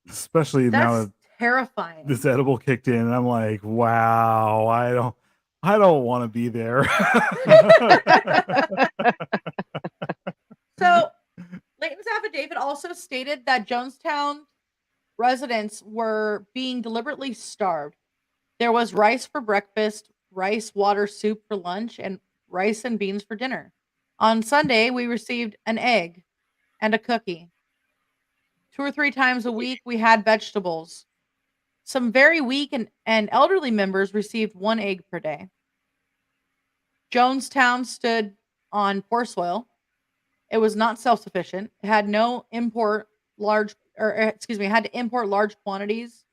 S1: Especially now that
S2: terrifying.
S1: This edible kicked in, and I'm like, wow, I don't want to be there.
S2: So Layton's affidavit also stated that Jonestown residents were being deliberately starved. There was rice for breakfast, rice, water, soup for lunch, and rice and beans for dinner. On Sunday, we received an egg and a cookie. 2 or 3 times a week, we had vegetables. Some very weak and elderly members received 1 egg per day. Jonestown stood on poor soil. It was not self-sufficient. It had to import large quantities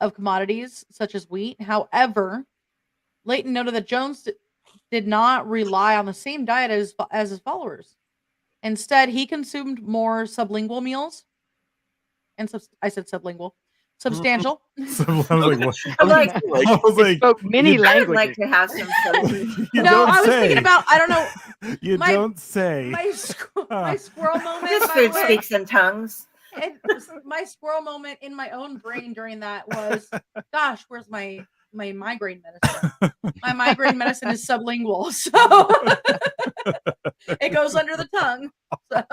S2: of commodities such as wheat. However, Layton noted that Jones did not rely on the same diet as his followers. Instead, he consumed more sublingual meals. And I said sublingual. Substantial.
S1: I
S4: was like, spoke many languages.
S5: I would like to have some.
S2: I was thinking about, I don't know.
S1: You don't say.
S2: My squirrel moment.
S5: This food speaks in tongues.
S2: And my squirrel moment in my own brain during that was, gosh, where's my migraine medicine? My migraine medicine is sublingual, so it goes under the tongue. So.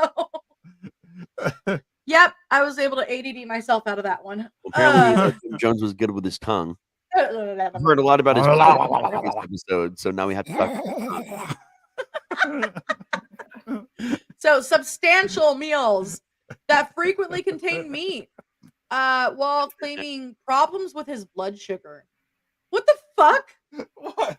S2: Yep, I was able to ADD myself out of that one.
S3: Apparently, Jones was good with his tongue. I've heard a lot about his episode, so now we have to talk.
S2: So, substantial meals that frequently contain meat, while claiming problems with his blood sugar. What the fuck?
S1: What?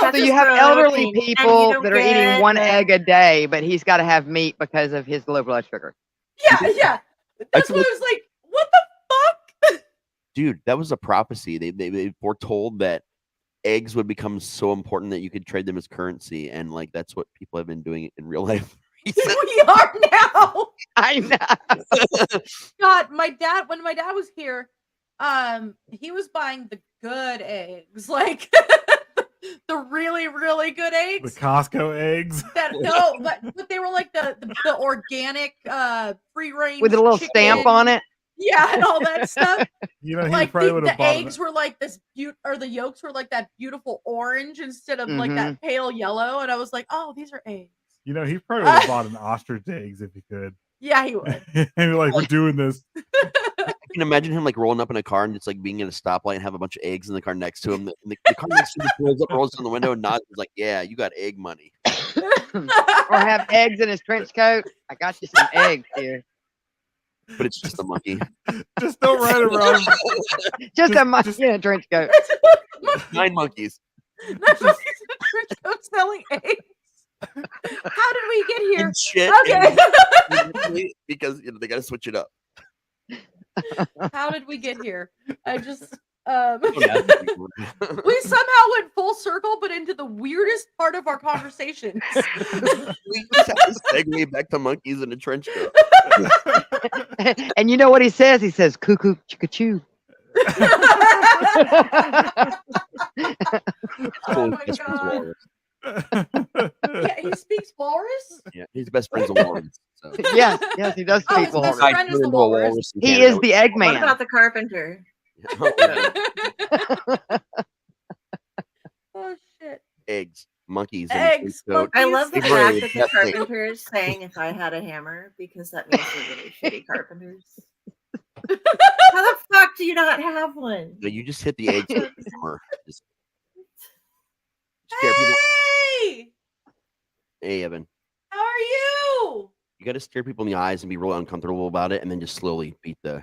S4: So you have elderly people that are eating 1 egg a day, but he's got to have meat because of his low blood sugar.
S2: Yeah. That's what I was like, what the fuck?
S3: Dude, that was a prophecy. They foretold that eggs would become so important that you could trade them as currency, and like that's what people have been doing in real life.
S2: We are now.
S4: I know.
S2: God, when my dad was here, he was buying the good eggs, like the really, really good eggs.
S1: The Costco eggs.
S2: But they were like the organic, free range
S4: with a little
S2: chicken.
S4: stamp on it.
S2: Yeah, and all that stuff.
S1: You know, he
S2: like
S1: probably would have
S2: the
S1: bought
S2: eggs were like this the yolks were like that beautiful orange instead of like that pale yellow. And I was like, oh, these are eggs.
S1: You know, he probably would have bought an ostrich eggs if he could.
S2: Yeah, he would.
S1: And like, we're doing this.
S3: I can imagine him like rolling up in a car and just like being in a stoplight and have a bunch of eggs in the car next to him. The car next to him pulls up, rolls down the window, and nods. Is like, "Yeah, you got egg money."
S4: or have eggs in his trench coat. I got you some eggs here.
S3: But it's just a monkey.
S1: Just don't ride around.
S4: Just a monkey in a trench coat.
S3: 9 monkeys.
S2: 9 monkeys in a trench coat selling eggs. How did we get here?
S3: And shit.
S2: Okay.
S3: Because they got to switch it up.
S2: How did we get here? I just we
S3: We
S2: somehow went full circle, but into the weirdest part of our conversations.
S3: just have to segue back to monkeys in a trench coat.
S4: And you know what he says? He says, cuckoo, chicka-choo.
S2: Oh my god. Yeah, he speaks walrus?
S3: Yeah, he's best friends with walrus. So.
S4: Yes, he does
S2: Oh,
S4: speak
S2: his best
S4: walrus.
S2: friend is the walrus.
S4: He is the
S5: What
S4: Eggman.
S5: about the carpenter?
S2: Oh shit.
S3: Eggs, monkeys,
S2: Eggs,
S3: and coat.
S5: I love the
S3: Hey,
S5: fact
S3: Ray,
S5: that the
S3: that's it.
S5: carpenter's saying if I had a hammer because that means they're really shitty carpenters. How the fuck do you not have one?
S3: No, you just hit the eggs with the hammer. Just scare people.
S2: Hey!
S3: Hey, Evan.
S2: How are you?
S3: You got to stare people in the eyes and be really uncomfortable about it, and then just slowly beat the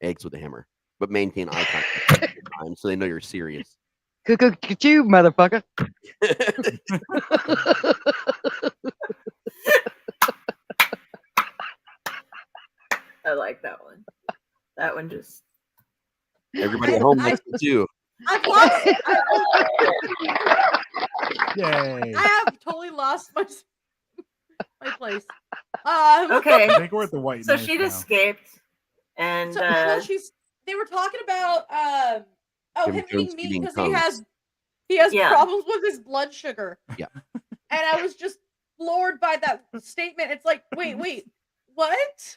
S3: eggs with the hammer, but maintain eye contact at the time so they know you're serious.
S4: Cuckoo, chicka-choo, motherfucker.
S5: I like that one. That one just.
S3: Everybody at home likes it too.
S2: I've lost
S1: Yay.
S2: I have totally lost my place.
S5: Okay.
S1: I think we're at the white.
S5: So
S1: Knight
S5: she'd
S1: now.
S5: escaped, and
S2: So, well, they were talking about
S3: Jim
S2: him
S3: Jones
S2: eating meat
S3: eating
S2: because he has
S5: Yeah.
S2: problems with his blood sugar.
S3: Yeah.
S2: And I was just floored by that statement. It's like, wait, what?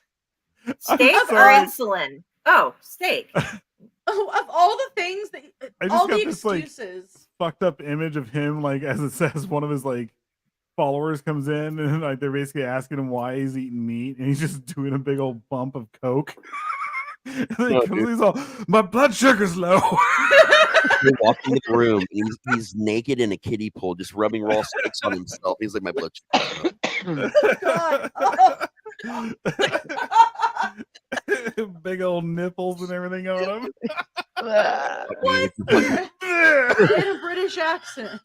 S5: steak or
S1: sorry.
S5: insulin? Oh, steak.
S2: Of all the things that
S1: I just
S2: all
S1: got
S2: the
S1: this, like,
S2: excuses.
S1: fucked up image of him, like as it says, one of his like followers comes in and like they're basically asking him why he's eating meat, and he's just doing a big old bump of coke. And then
S3: No,
S1: he comes,
S3: dude.
S1: he's all, my blood sugar's low.
S3: He walked into the room and he's naked in a kiddie pool, just rubbing raw steaks on himself. He's like, my blood sugar.
S2: God. Oh.
S1: Big old nipples and everything on him.
S2: What? In a British accent.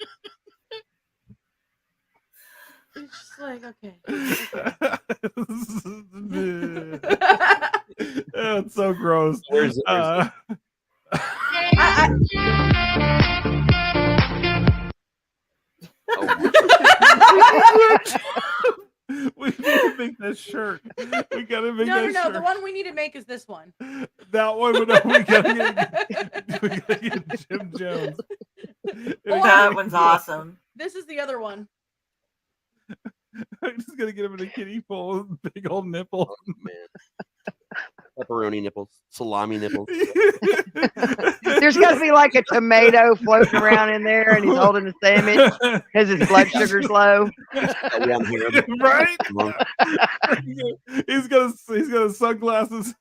S2: It's just like, okay.
S1: It's so gross.
S3: Where's it?
S1: We need to make that shirt. We gotta make
S2: No,
S1: that shirt.
S2: the one we need to make is this one.
S1: That one, but no, we gotta get Jim Jones.
S5: That one's awesome.
S2: This is the other one.
S1: I'm just gonna get him in a kiddie pool with big old nipples.
S3: Oh, man. Pepperoni nipples, salami nipples.
S4: There's got to be like a tomato floating around in there, and he's holding a sandwich because his blood sugar's low.
S3: Around here.
S1: Right? He's got sunglasses.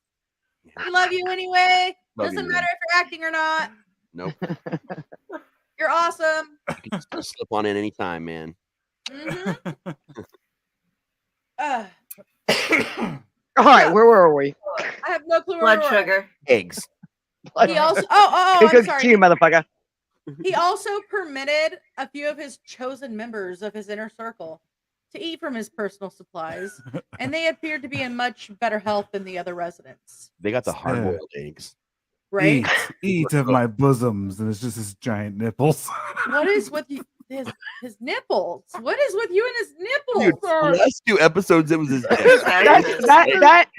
S2: I love you anyway.
S3: Love
S2: Doesn't
S3: you,
S2: matter if you're acting or not.
S3: Nope.
S2: You're awesome.
S3: You can just slip on in anytime, man.
S2: Mm-hmm.
S4: All right, where were we?
S2: I have no clue where
S5: Blood
S2: we were.
S5: sugar.
S3: Eggs.
S2: He also I'm
S4: Cuckoo,
S2: sorry.
S4: chicka-choo, motherfucker.
S2: He also permitted a few of his chosen members of his inner circle to eat from his personal supplies, and they appeared to be in much better health than the other residents.
S3: They got the hard-boiled eggs.
S2: Right?
S1: Eat of my bosoms, and it's just his giant nipples.
S2: What is with you? His nipples. What is with you and his
S3: Dude,
S2: nipples?
S3: the last 2 episodes, it was his dick.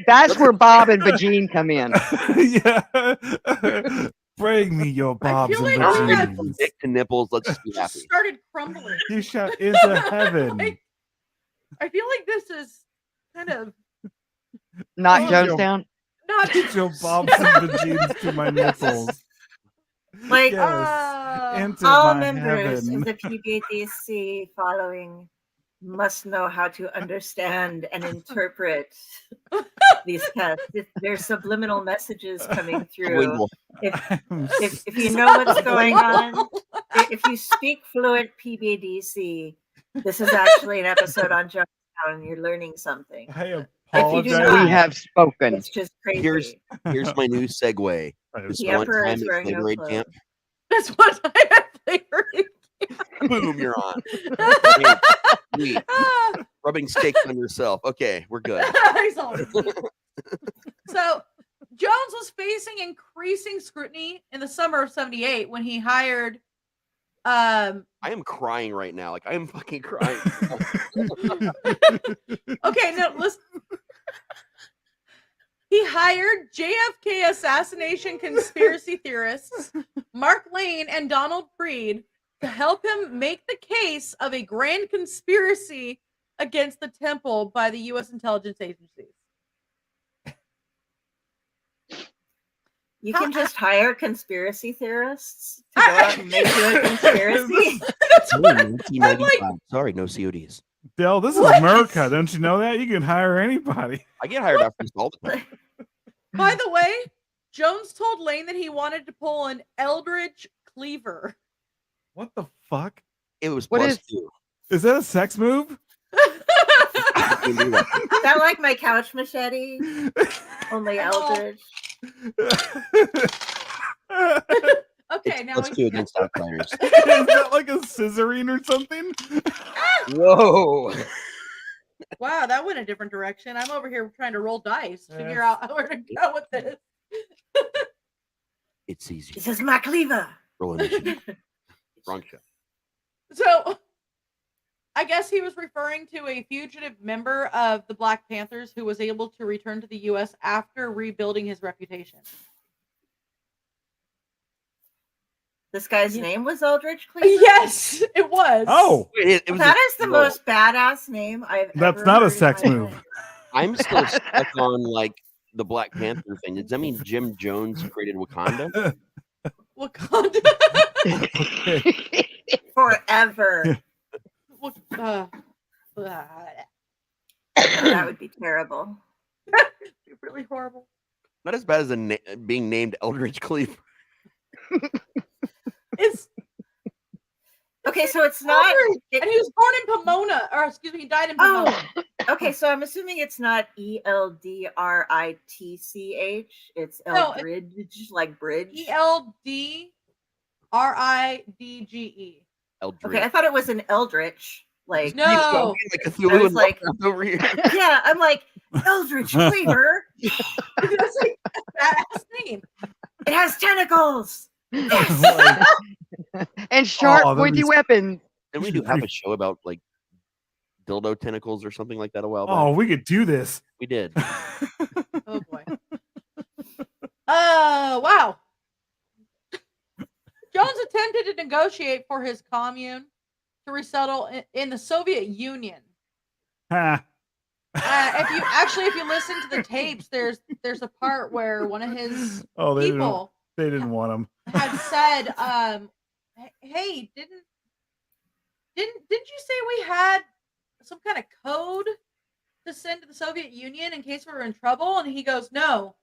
S4: That's where Bob and Vagine come in.
S1: Yeah. Bring me your bobs
S2: feel
S1: and
S2: like
S3: Now we got
S1: vagines.
S3: from dick to nipples. Let's just be
S2: Just
S3: happy.
S2: started crumbling.
S1: You shot into heaven.
S2: I feel like this is kind of
S4: Not
S1: Oh,
S4: Jonestown.
S2: not
S1: Get your bobs and vagines to my nipples.
S5: Like
S1: Yes. Into
S5: all
S1: my
S5: members
S1: heaven.
S5: of the PBDC following must know how to understand and interpret these tests. There's subliminal messages coming through. If you know what's going on, if you speak fluent PBDC, This is actually an episode on Jonestown, and you're learning something.
S1: I
S5: apologize.
S4: We have spoken.
S5: It's just crazy.
S3: Here's my new segue.
S5: The Emperor is wearing no
S3: Gatorade
S5: clothes.
S3: camp.
S2: That's what I have flavored.
S3: Boom, you're on. Sweet. Rubbing steak on yourself. Okay, we're good.
S2: So Jones was facing increasing scrutiny in the summer of '78 when he hired.
S3: I am crying right now. Like I am fucking crying.
S2: Okay, no, listen. He hired JFK assassination conspiracy theorists Mark Lane and Donald Freed to help him make the case of a grand conspiracy against the temple by the U.S. intelligence agencies.
S5: You can just hire conspiracy theorists to go out and make you a conspiracy.
S2: I'm like,
S3: sorry, no CODs.
S1: Dell, this is America. Don't you know that? You can hire anybody.
S3: I get hired after this all the time.
S2: By the way, Jones told Lane that he wanted to pull an Eldridge Cleaver.
S1: What the fuck?
S3: It was
S4: What
S3: plus
S4: is-
S3: 2.
S1: Is that a sex move?
S3: You knew that.
S5: Is that like my couch machete? Only Eldridge.
S2: Okay,
S3: It's
S2: now
S3: plus 2 against outsiders.
S1: Is that like a scissoring or something?
S3: Whoa.
S2: wow, that went a different direction. I'm over here trying to roll dice to figure out where to go with this.
S3: It's easy.
S5: This is my cleaver.
S3: Roll initiative. Wrong show.
S2: So, I guess he was referring to a fugitive member of the Black Panthers who was able to return to the U.S. after rebuilding his reputation.
S5: This guy's name was Eldridge Cleaver?
S2: Yes, it was.
S1: Oh,
S3: It was
S5: That is the most badass name I've
S1: that's
S5: ever
S1: not a
S5: heard in
S1: sex
S5: my
S1: move.
S5: life.
S3: I'm still stuck on like the Black Panther thing. Does that mean Jim Jones created Wakanda?
S2: Wakanda.
S1: Okay.
S5: Forever.
S2: uh,
S5: That would be terrible.
S2: really horrible.
S3: Not as bad as being named Eldridge Cleaver.
S2: It's
S5: Okay, so it's not.
S2: and he was born in Pomona, or excuse me, he died in Pomona.
S5: Oh, okay. So I'm assuming it's not ELDRITCH. It's
S2: No,
S5: Eldridge, like bridge.
S2: ELDRIDGE.
S3: Eldridge.
S5: Okay, I thought it was an Eldritch. Like
S2: No.
S3: Like
S5: I
S3: Cthulhu
S5: was
S3: and
S5: like-
S3: Lovecraft over here.
S5: yeah, I'm like Eldritch Cleaver.
S2: That's like a badass name.
S5: It has tentacles.
S4: And sharp
S1: Oh, that'd
S4: with
S1: be
S4: your weapons.
S3: Didn't we do have a show about like dildo tentacles or something like that a while back?
S1: Oh, we could do this.
S3: We did.
S2: Oh boy. Wow. Jones attempted to negotiate for his commune to resettle in the Soviet Union.
S1: Ha.
S2: If you listen to the tapes, there's a part where one of his
S1: Oh,
S2: people
S1: they didn't want him.
S2: had said, "Hey, didn't you say we had some kind of code to send to the Soviet Union in case we were in trouble?" And he goes, "No,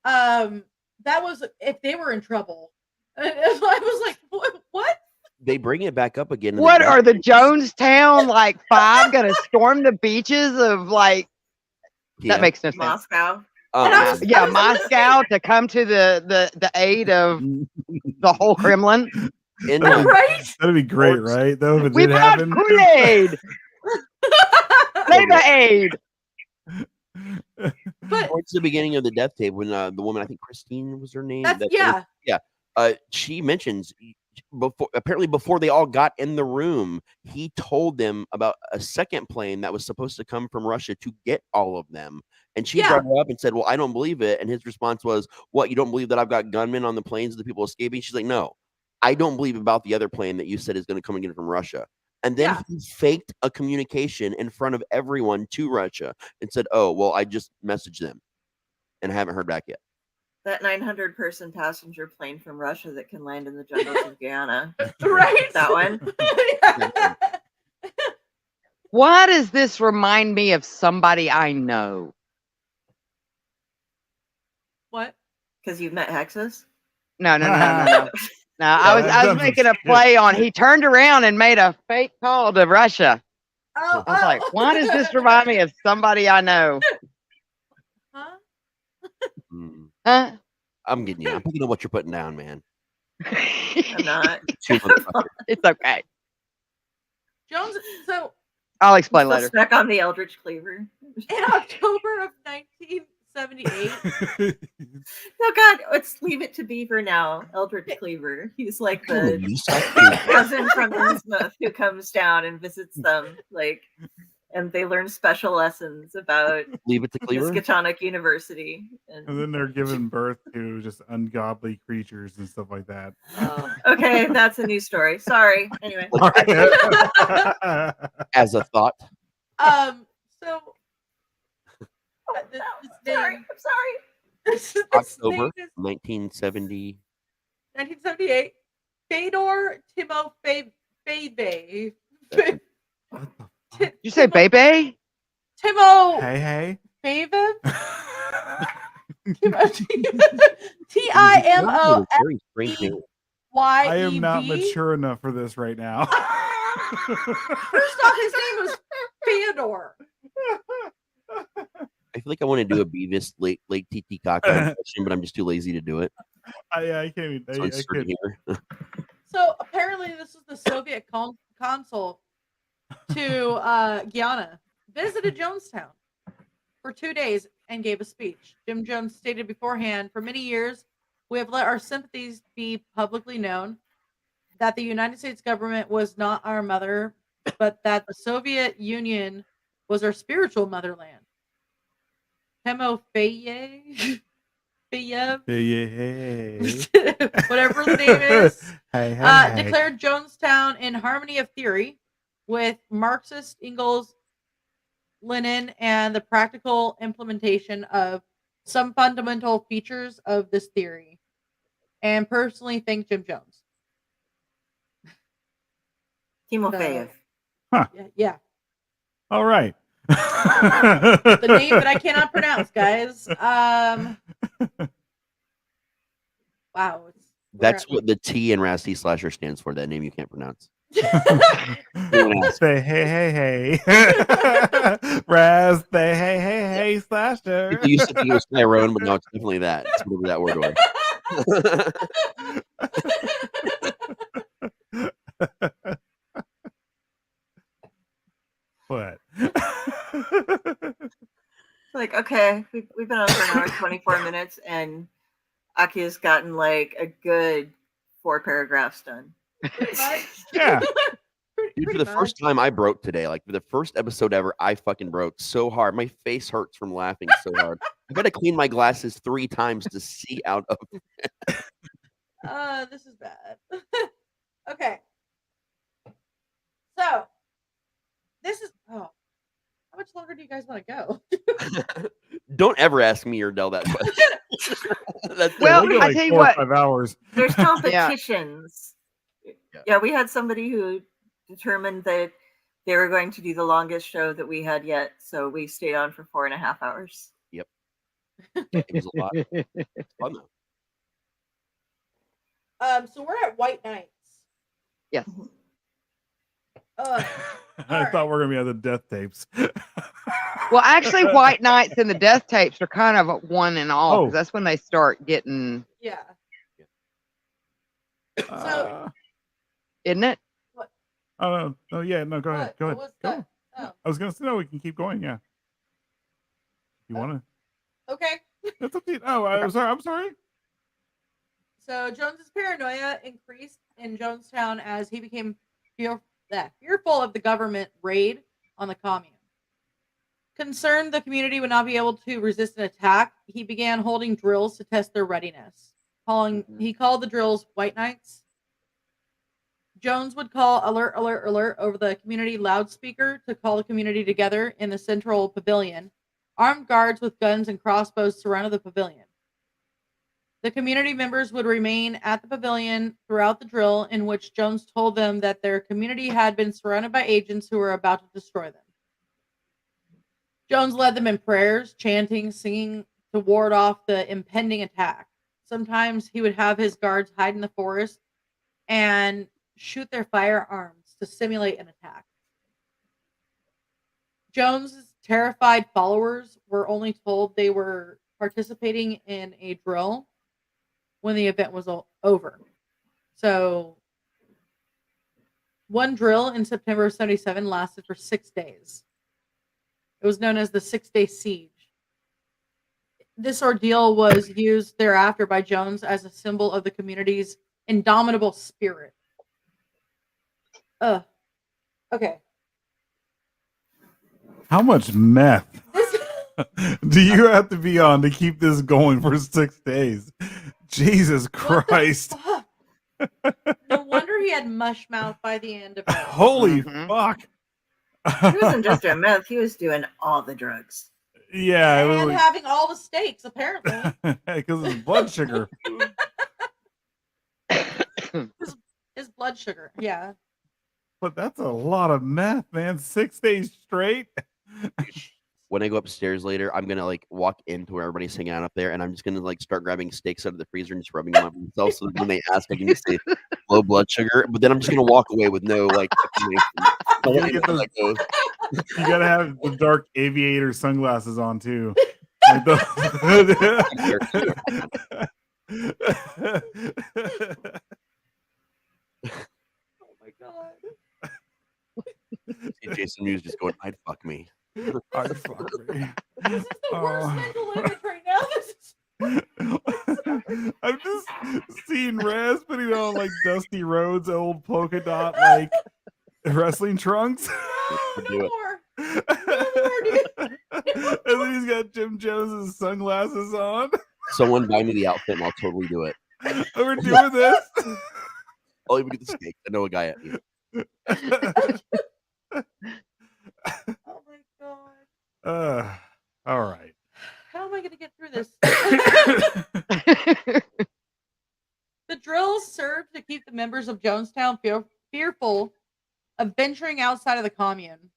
S2: that was if they were in trouble." And I was like, "What?"
S3: They bring it back up again. in
S4: What are the
S3: documentary.
S4: Jonestown like 5 gonna storm the beaches of like?
S3: Yeah.
S4: That makes no sense.
S5: Moscow.
S2: And I was-
S4: Yeah, Moscow to come to the aid of the whole Kremlin.
S3: in
S1: That'd
S3: the,
S1: be-
S2: Right?
S1: That'd be great, right? Though if it
S4: We
S1: did
S4: brought
S1: happen.
S4: Kool-Aid, Labor Aid.
S2: But
S3: towards the beginning of the death tape, when the woman, I think Christine was her name.
S2: that's
S3: that-
S2: yeah.
S3: She mentions before they all got in the room, he told them about a second plane that was supposed to come from Russia to get all of them. And she
S2: Yeah.
S3: brought it up and said, "Well, I don't believe it." And his response was, "What? You don't believe that I've got gunmen on the planes of the people escaping?" She's like, "No, I don't believe about the other plane that you said is going to come and get it from Russia." And then
S2: Yeah.
S3: he faked a communication in front of everyone to Russia and said, "Oh, well, I just messaged them and I haven't heard back yet."
S5: That 900-person passenger plane from Russia that can land in the jungles of Guyana.
S2: Right?
S5: That one.
S4: Why does this remind me of somebody I know?
S2: What?
S5: Because you've met Hexes?
S4: No. No, I was
S1: I've done
S4: making a
S1: some
S4: play on. He turned around and made a fake call to Russia.
S2: Oh,
S4: I was like, why does this remind me of somebody I know?
S2: Huh?
S4: Huh?
S3: I'm getting you. I'm picking up what you're putting down, man.
S5: I'm not.
S4: It's okay.
S2: Jones. So
S4: I'll
S5: I'm
S4: explain
S5: still
S4: later.
S5: stuck on the Eldritch Cleaver.
S2: in October of 1978,
S5: No, God, let's leave it to Beaver now. Eldritch Cleaver. He's like the
S3: You suck, dude.
S5: cousin from Innsmouth who comes down and visits them, like, and they learn special lessons about
S3: Leave it to Cleaver.
S5: Miskatonic University.
S1: And then they're giving birth to just ungodly creatures and stuff like that.
S5: Okay, that's a new story. Sorry. Anyway.
S3: As a thought.
S2: So this
S5: Sorry.
S2: name,
S5: I'm sorry.
S2: this
S3: October
S2: name is
S3: 1970.
S2: 1978. Fedor Timofeyev.
S4: Did you say baby?
S2: Timo
S1: Hey.
S2: Timo
S3: Oh, very strange name.
S2: Timofeyev.
S1: I am not mature enough for this right now.
S2: First off, his name was Theodore.
S3: I feel like I want to do a Beavis late Titicaca impression, but I'm just too lazy to do it.
S1: I can't even.
S3: So
S1: I
S3: insert
S1: couldn't.
S3: here.
S2: So apparently, this was the Soviet consul to Guyana, visited Jonestown for 2 days and gave a speech. Jim Jones stated beforehand, for many years, we have let our sympathies be publicly known that the United States government was not our mother, but that the Soviet Union was our spiritual motherland. Timofeyev, whatever the name is, declared Jonestown in harmony of theory with Marxist Engels, Lenin, and the practical implementation of some fundamental features of this theory, and personally thank Jim Jones.
S5: Timofeyev.
S2: Yeah.
S1: All right.
S2: The name that I cannot pronounce, guys. Wow.
S3: That's what the T in Rasty Slasher stands for. That name you can't pronounce.
S1: Say hey. Raz, say hey, Slasher.
S3: People used to think it was Tyrone, but no, it's definitely that. It's whatever that word was.
S1: What?
S5: Like, okay, we've been on for an hour and 24 minutes, and Aki has gotten like a good 4 paragraphs done.
S1: Yeah.
S3: Dude, for the first time I broke today, like for the first episode ever, I fucking broke so hard. My face hurts from laughing so hard. I gotta clean my glasses 3 times to see out of
S2: this is bad. Okay. So this is how much longer do you guys want to go?
S3: Don't ever ask me or Del that question.
S4: Well,
S1: like
S4: I tell you
S1: 4 or
S4: what.
S1: 5 hours.
S5: There's competitions. Yeah, we had somebody who determined that they were going to do the longest show that we had yet, so we stayed on for 4.5 hours.
S3: Yep. It was a lot. It's fun though.
S2: So we're at White Nights.
S4: Yes.
S1: I thought we were gonna be on the death tapes.
S4: Well, actually, White Nights and the Death Tapes are kind of one and all, because that's when they start getting.
S2: Yeah. So,
S4: isn't it?
S2: What?
S1: Oh yeah, no, go ahead. Go.
S2: Oh.
S1: I was gonna say no, we can keep going. Yeah. You wanna?
S2: Okay.
S1: That's up to you. Oh, I'm sorry.
S2: So Jones's paranoia increased in Jonestown as he became fearful of the government raid on the commune. Concerned the community would not be able to resist an attack, he began holding drills to test their readiness. He called the drills White Nights. Jones would call alert, alert, alert over the community loudspeaker to call the community together in the central pavilion. Armed guards with guns and crossbows surrounded the pavilion. The community members would remain at the pavilion throughout the drill, in which Jones told them that their community had been surrounded by agents who were about to destroy them. Jones led them in prayers, chanting, singing to ward off the impending attack. Sometimes he would have his guards hide in the forest and shoot their firearms to simulate an attack. Jones's terrified followers were only told they were participating in a drill when the event was over. So, one drill in September of 77 lasted for 6 days. It was known as the 6-day siege. This ordeal was used thereafter by Jones as a symbol of the community's indomitable spirit. Okay.
S1: How much meth do you have to be on to keep this going for 6 days? Jesus Christ.
S2: No wonder he had mush mouth by the end of it.
S1: Holy fuck.
S5: He wasn't just doing meth, he was doing all the drugs.
S1: Yeah.
S2: And having all the steaks, apparently.
S1: Because his blood sugar.
S2: his blood sugar, yeah.
S1: But that's a lot of meth, man. 6 days straight.
S3: When I go upstairs later, I'm gonna like walk into where everybody's hanging out up there, and I'm just gonna like start grabbing steaks out of the freezer and just rubbing them on myself. So that when they ask, I can just say low blood sugar. But then I'm just gonna walk away with no like.
S1: You gotta have the dark aviator sunglasses on too. Like
S2: Oh my god.
S3: Jason Mewes just going, I'd fuck me.
S1: I'd fuck me.
S2: This is the worst mental image right now.
S1: I'm just seeing Raz putting on like Dusty Rhodes old polka dot like wrestling trunks.
S2: No more. No
S1: more, dude. And then he's got Jim Jones's sunglasses on.
S3: Someone buy me the outfit and I'll totally do it.
S1: We're doing this.
S3: I'll even get the steak. I know a guy at you.
S2: Oh my god.
S1: All right.
S2: How am I going to get through this? The drills served to keep the members of Jonestown fearful of venturing outside of the commune.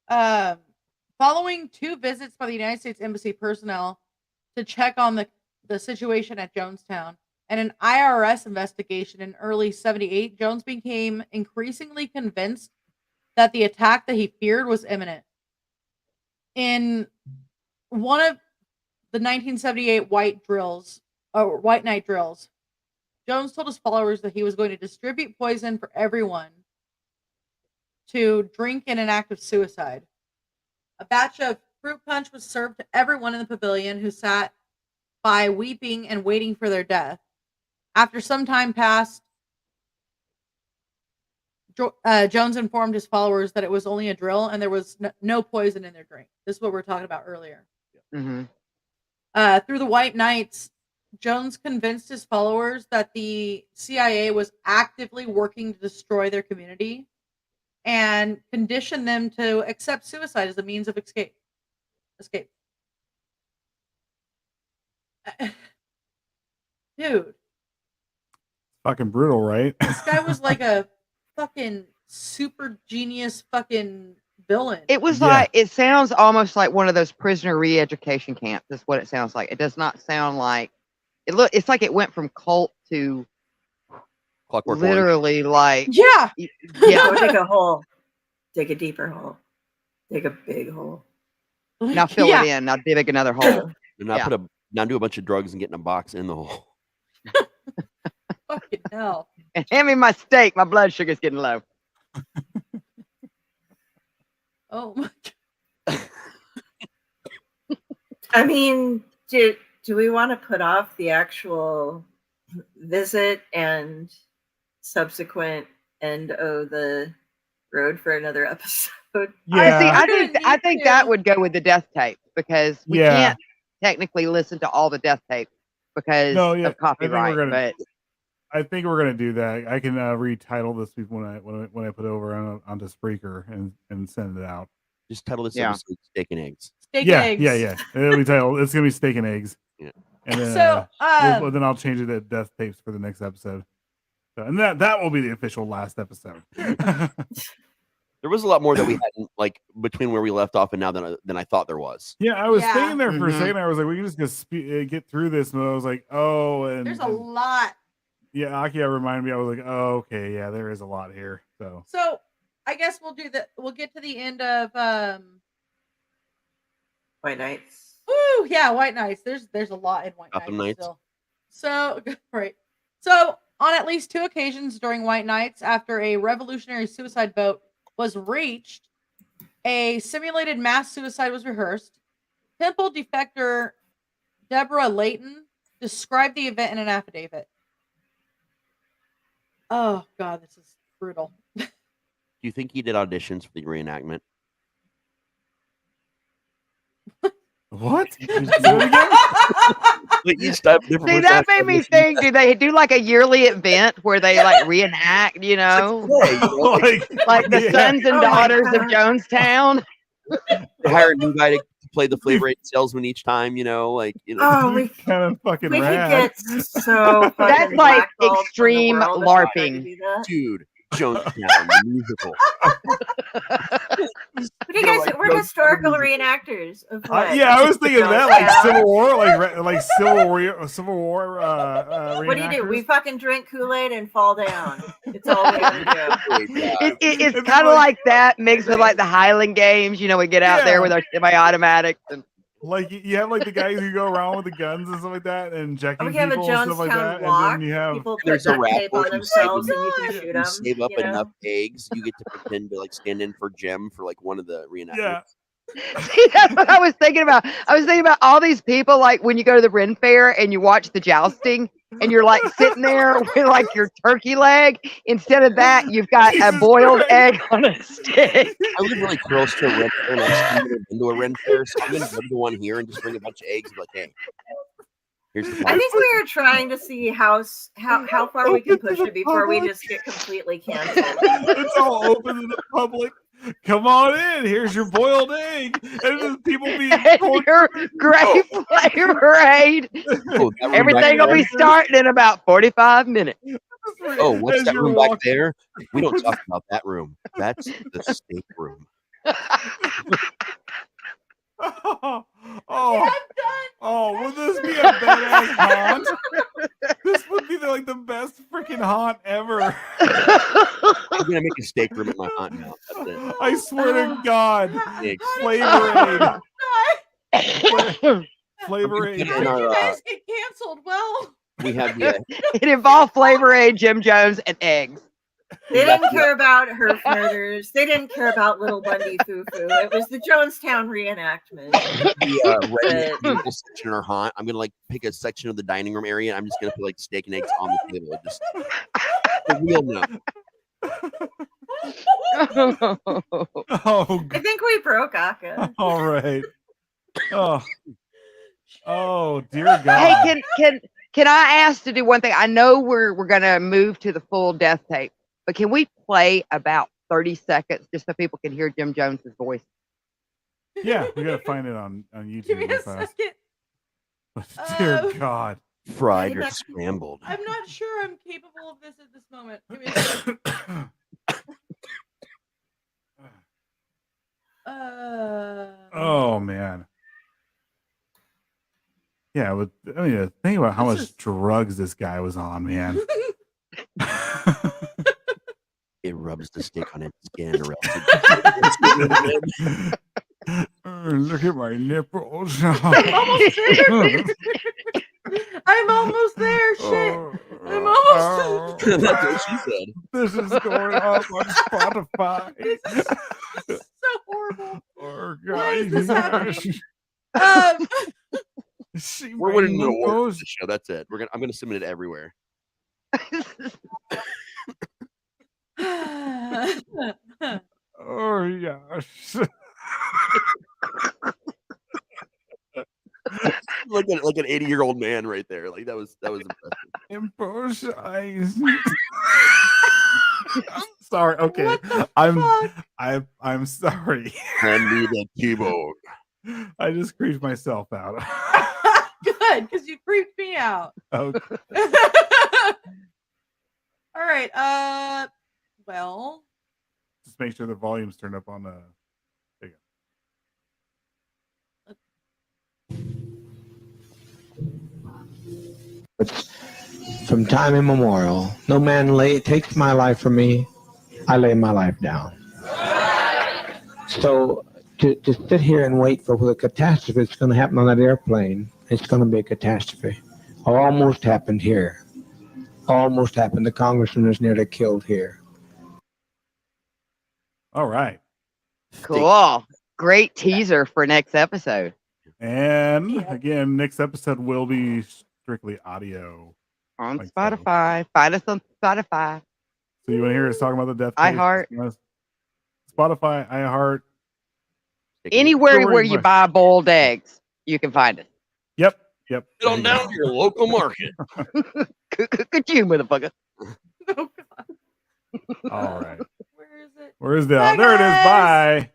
S2: Following 2 visits by the United States Embassy personnel to check on the situation at Jonestown and an IRS investigation in early 78, Jones became increasingly convinced that the attack that he feared was imminent. In one of the 1978 White Night drills, Jones told his followers that he was going to distribute poison for everyone to drink in an act of suicide. A batch of fruit punch was served to everyone in the pavilion who sat by weeping and waiting for their death. After some time passed, Jones informed his followers that it was only a drill and there was no poison in their drink. This is what we were talking about earlier.
S4: Mm-hmm.
S2: Through the White Nights, Jones convinced his followers that the CIA was actively working to destroy their community and conditioned them to accept suicide as a means of escape. Dude.
S1: Fucking brutal, right?
S2: This guy was like a fucking super genius fucking villain.
S4: It was like, it sounds almost like one of those prisoner re-education camps. That's what it sounds like. It does not sound like it's like it went from cult to
S3: Clockwork
S4: literally like
S2: yeah.
S5: Go take a hole, dig a deeper hole, dig a big hole.
S4: Now fill it in. Now dig another hole.
S3: And now do a bunch of drugs and get in a box in the hole.
S2: Fucking hell.
S4: And hand me my steak. My blood sugar's getting low.
S2: Oh my god.
S5: I mean, do we want to put off the actual visit and subsequent end of the road for another episode?
S1: Yeah.
S4: I think that would go with the death tape because we can't technically listen to all the death tape because of copyright.
S1: I think we're gonna do that. I can retitle this when I put it over onto Spreaker and send it out.
S3: Just title this episode "Steak and Eggs."
S2: Steak and eggs.
S1: Yeah. It'll be titled. It's gonna be Steak and Eggs.
S3: Yeah.
S1: And then,
S2: so
S1: then I'll change it to Death Tapes for the next episode. So, and that will be the official last episode.
S3: There was a lot more that we had like between where we left off and now than I thought there was.
S1: Yeah, I was thinking there for a second. I was like, we can just get through this, and I was like, oh, and
S2: there's a lot.
S1: Yeah, Akia reminded me. I was like, oh, okay, yeah, there is a lot here. So
S2: I guess we'll do that. We'll get to the end of
S5: White Nights.
S2: Woo, yeah, White Nights. There's a lot in White
S3: Gotham
S2: Nights
S3: Knights.
S2: still. So right. So on at least 2 occasions during White Nights, after a revolutionary suicide boat was reached, a simulated mass suicide was rehearsed. Temple defector Deborah Layton described the event in an affidavit. Oh God, this is brutal.
S3: Do you think he did auditions for the reenactment?
S1: What?
S3: Like each time, different
S4: See,
S3: person
S4: that
S3: has
S4: made me
S3: auditions.
S4: think, do they do like a yearly event where they like reenact, you know? Like the sons and
S5: Oh my
S4: daughters of
S5: God.
S4: Jonestown?
S3: They hire a new guy to play the Flavor Aid salesman each time, you know, like
S5: Oh, we
S1: kind of fucking
S5: we could
S1: rad.
S5: get so fucking
S4: That's like
S5: blackballed from the
S4: extreme
S5: world if we tried to
S4: LARPing.
S5: do that.
S3: dude, Jonestown, the musical.
S5: What do you guys? We're historical reenactors of what?
S1: Yeah, I was thinking of that, like
S5: Jonestown?
S1: Civil War, like Civil War.
S5: What do you do? We
S1: reenactors.
S5: fucking drink Kool-Aid and fall down. It's all we ever do.
S4: It's
S1: It's
S4: kind of
S1: like-
S4: like that mixed with like the Highland games. You know, we get out there
S1: Yeah.
S4: with our semi-automatics and
S1: Like you have like the guys who go around with the guns and stuff like that, and injecting
S5: We have a
S1: people and stuff like
S5: Jonestown
S1: that,
S5: walk.
S1: and then you have
S5: People put
S3: There's a
S5: duct tape
S3: raffle.
S5: on
S3: You
S5: themselves
S3: save
S5: and you can
S2: them.
S5: shoot
S3: you
S5: them.
S3: save up
S5: you know?
S3: enough eggs, you get to pretend to like stand in for Jim for like one of the reenactments.
S1: yeah.
S4: see, that's what I was thinking about. I was thinking about all these people, like when you go to the Ren Fair and you watch the jousting, and you're like sitting there with like your turkey leg. Instead of that, you've got a
S1: Jesus
S4: boiled
S1: Christ.
S4: egg on a stick.
S3: I live really close to a Ren Fair, and I've never been to a Ren Fair, so I'm gonna go to the one here and just bring a bunch of eggs and be like, hey, here's the
S5: I
S3: prize.
S5: think we are trying to see how far we can
S1: Open to
S5: push
S1: the
S5: it before we
S1: public.
S5: just get completely canceled.
S1: It's all open to the public. Come on in. Here's your boiled egg, and then people being
S4: And
S1: tortured.
S4: your great flavor aid.
S3: Oh, that room back
S4: Everything will
S3: there?
S4: be starting in about 45 minutes.
S3: Oh, what's
S1: As
S3: that
S1: you're
S3: room back
S1: walking-
S3: there? We don't talk about that room. That's the steak room.
S1: Oh,
S2: I'm done.
S1: oh, would this be a badass haunt? This would be like the best freaking haunt ever.
S3: I'm gonna make a steak room at my haunt now. That's it.
S1: I swear to God,
S3: Eggs.
S1: Flavor Aid, Flavor
S3: I'm
S1: Aid.
S3: gonna
S2: How
S3: In
S2: did
S3: our,
S2: you guys get canceled? Well,
S3: We have the
S4: It involved Flavor Aid, Jim Jones, and eggs.
S5: They didn't care about Herf murders. They didn't care about Little Bundy Foo Foo. It was the Jonestown reenactment.
S3: red table section in our haunt. I'm gonna like pick a section of the dining room area. I'm just gonna put like steak and eggs on the table. Just the real no.
S1: Oh,
S5: I think we broke Aka.
S1: all right. Oh, dear God.
S4: Hey, can I ask to do one thing? I know we're gonna move to the full death tape, but can we play about 30 seconds just so people can hear Jim Jones's voice?
S1: Yeah, we gotta find it on YouTube.
S2: give me
S1: real
S2: a
S1: fast.
S2: second.
S1: Dear God.
S3: Fried or scrambled.
S2: I'm not sure I'm capable of this at this moment. Give me a second.
S1: Oh man. Yeah, but I mean, think about how
S2: This
S1: much
S2: is-
S1: drugs this guy was on, man.
S3: It rubs the steak on its skin, or else
S1: Look at my nipples.
S2: I'm almost there. Shit. I'm almost.
S3: That's what she said.
S1: This is going up on Spotify.
S2: This is so horrible.
S1: Oh,
S2: Why is
S1: God.
S2: this happening? Um,
S1: See
S3: We're
S1: my
S3: winning an award for
S1: nipples?
S3: this show. That's it. I'm gonna submit it everywhere.
S1: Oh gosh.
S3: Like an 80-year-old man right there. Like that was impressive.
S1: Impose eyes. Sorry. Okay.
S2: What the
S1: I'm
S2: fuck?
S1: I'm sorry.
S3: Hand me the keyboard.
S1: I just creeped myself out.
S2: Good, because you creeped me out.
S1: Okay.
S2: All right. Well,
S1: Just make sure the volume's turned up on the. There you
S6: From time immemorial, no man takes my life from me. I lay my life down. So to sit here and wait for the catastrophe that's going to happen on that airplane, it's going to be a catastrophe. Almost happened here. Almost happened. The congressman was nearly killed here.
S1: All right.
S4: Cool. Great teaser for next episode.
S1: And again, next episode will be strictly audio
S4: On
S1: like
S4: Spotify. Find us on Spotify.
S1: So you want to hear us talking about the death case?
S4: iHeart.
S1: Spotify, iHeart.
S4: Anywhere where you buy boiled eggs, you can find it.
S1: Yep.
S3: Get on down to your local market.
S4: Could you, motherfucker?
S2: Oh, God.
S1: All right.
S2: Where is it?
S1: Where is that?
S2: Bye,
S1: There it is.
S2: guys.
S1: Bye.